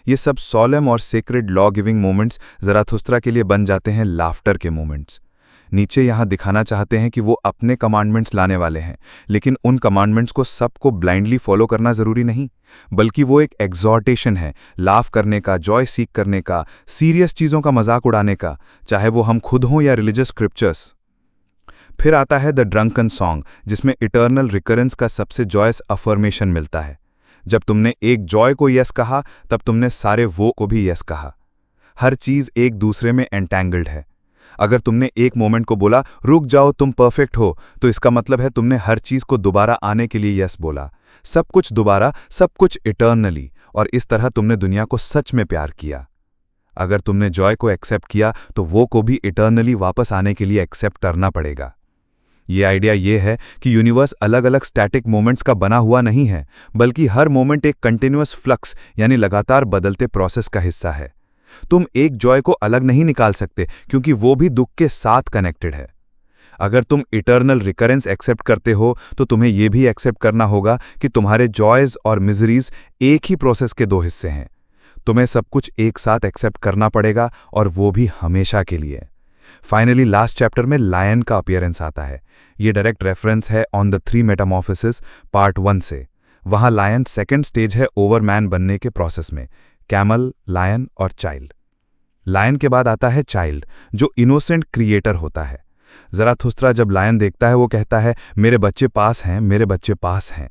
ये सब सॉलेम और सेक्रेड लॉ गिविंग मोमेंट्स ज़राथुस्त्रा के लिए बन जाते हैं लाफ्टर के मोमेंट्स। नीचे यहाँ दिखाना चाहते हैं कि वो अपने कमांडमेंट्स लाने वाले हैं, लेकिन उन कमांडमेंट्स को सबको ब्लाइंडली फॉलो करना ज़रूरी नहीं, बल्कि वो एक एग्जॉर्टेशन है लाफ करने का, जॉय सीक करने का, सीरियस चीज़ों का मजाक उड़ाने का, चाहे वो हम खुद हों या रिलीजियस स्क्रिप्चर्स। फिर आता है द ड्रंकन सॉन्ग, जिसमें इटर्नल रिकरेंस का सबसे जॉयस अफर्मेशन मिलता है। जब तुमने एक जॉय को यस कहा तब तुमने सारे वो को भी यस कहा। हर चीज़ एक दूसरे में एंटैंगल्ड है। अगर तुमने एक मोमेंट को बोला रुक जाओ तुम परफेक्ट हो, तो इसका मतलब है तुमने हर चीज़ को दोबारा आने के लिए यस बोला। सब कुछ दोबारा, सब कुछ इटर्नली, और इस तरह तुमने दुनिया को सच में प्यार किया। अगर तुमने जॉय को एक्सेप्ट किया तो वो को भी इटर्नली वापस आने के लिए एक्सेप्ट करना पड़ेगा। ये आइडिया ये है कि यूनिवर्स अलग अलग स्टैटिक मोमेंट्स का बना हुआ नहीं है, बल्कि हर मोमेंट एक कंटिन्यूअस फ्लक्स यानी लगातार बदलते प्रोसेस का हिस्सा है। तुम एक जॉय को अलग नहीं निकाल सकते क्योंकि वो भी दुख के साथ कनेक्टेड है। अगर तुम इटर्नल रिकरेंस एक्सेप्ट करते हो तो तुम्हें यह भी एक्सेप्ट करना होगा कि तुम्हारे जॉयज और मिजरीज एक ही प्रोसेस के दो हिस्से हैं। तुम्हें सब कुछ एक साथ एक्सेप्ट करना पड़ेगा, और वो भी हमेशा के लिए। फाइनली लास्ट चैप्टर में लायन का अपीयरेंस आता है। ये डायरेक्ट रेफरेंस है ऑन द 3 मेटामॉर्फोसिस पार्ट 1 से। वहाँ लायन सेकेंड स्टेज है ओवरमैन बनने के प्रोसेस में, कैमल, लायन और चाइल्ड। लायन के बाद आता है चाइल्ड, जो इनोसेंट क्रिएटर होता है। ज़राथुस्त्रा जब लायन देखता है वो कहता है मेरे बच्चे पास हैं, मेरे बच्चे पास हैं।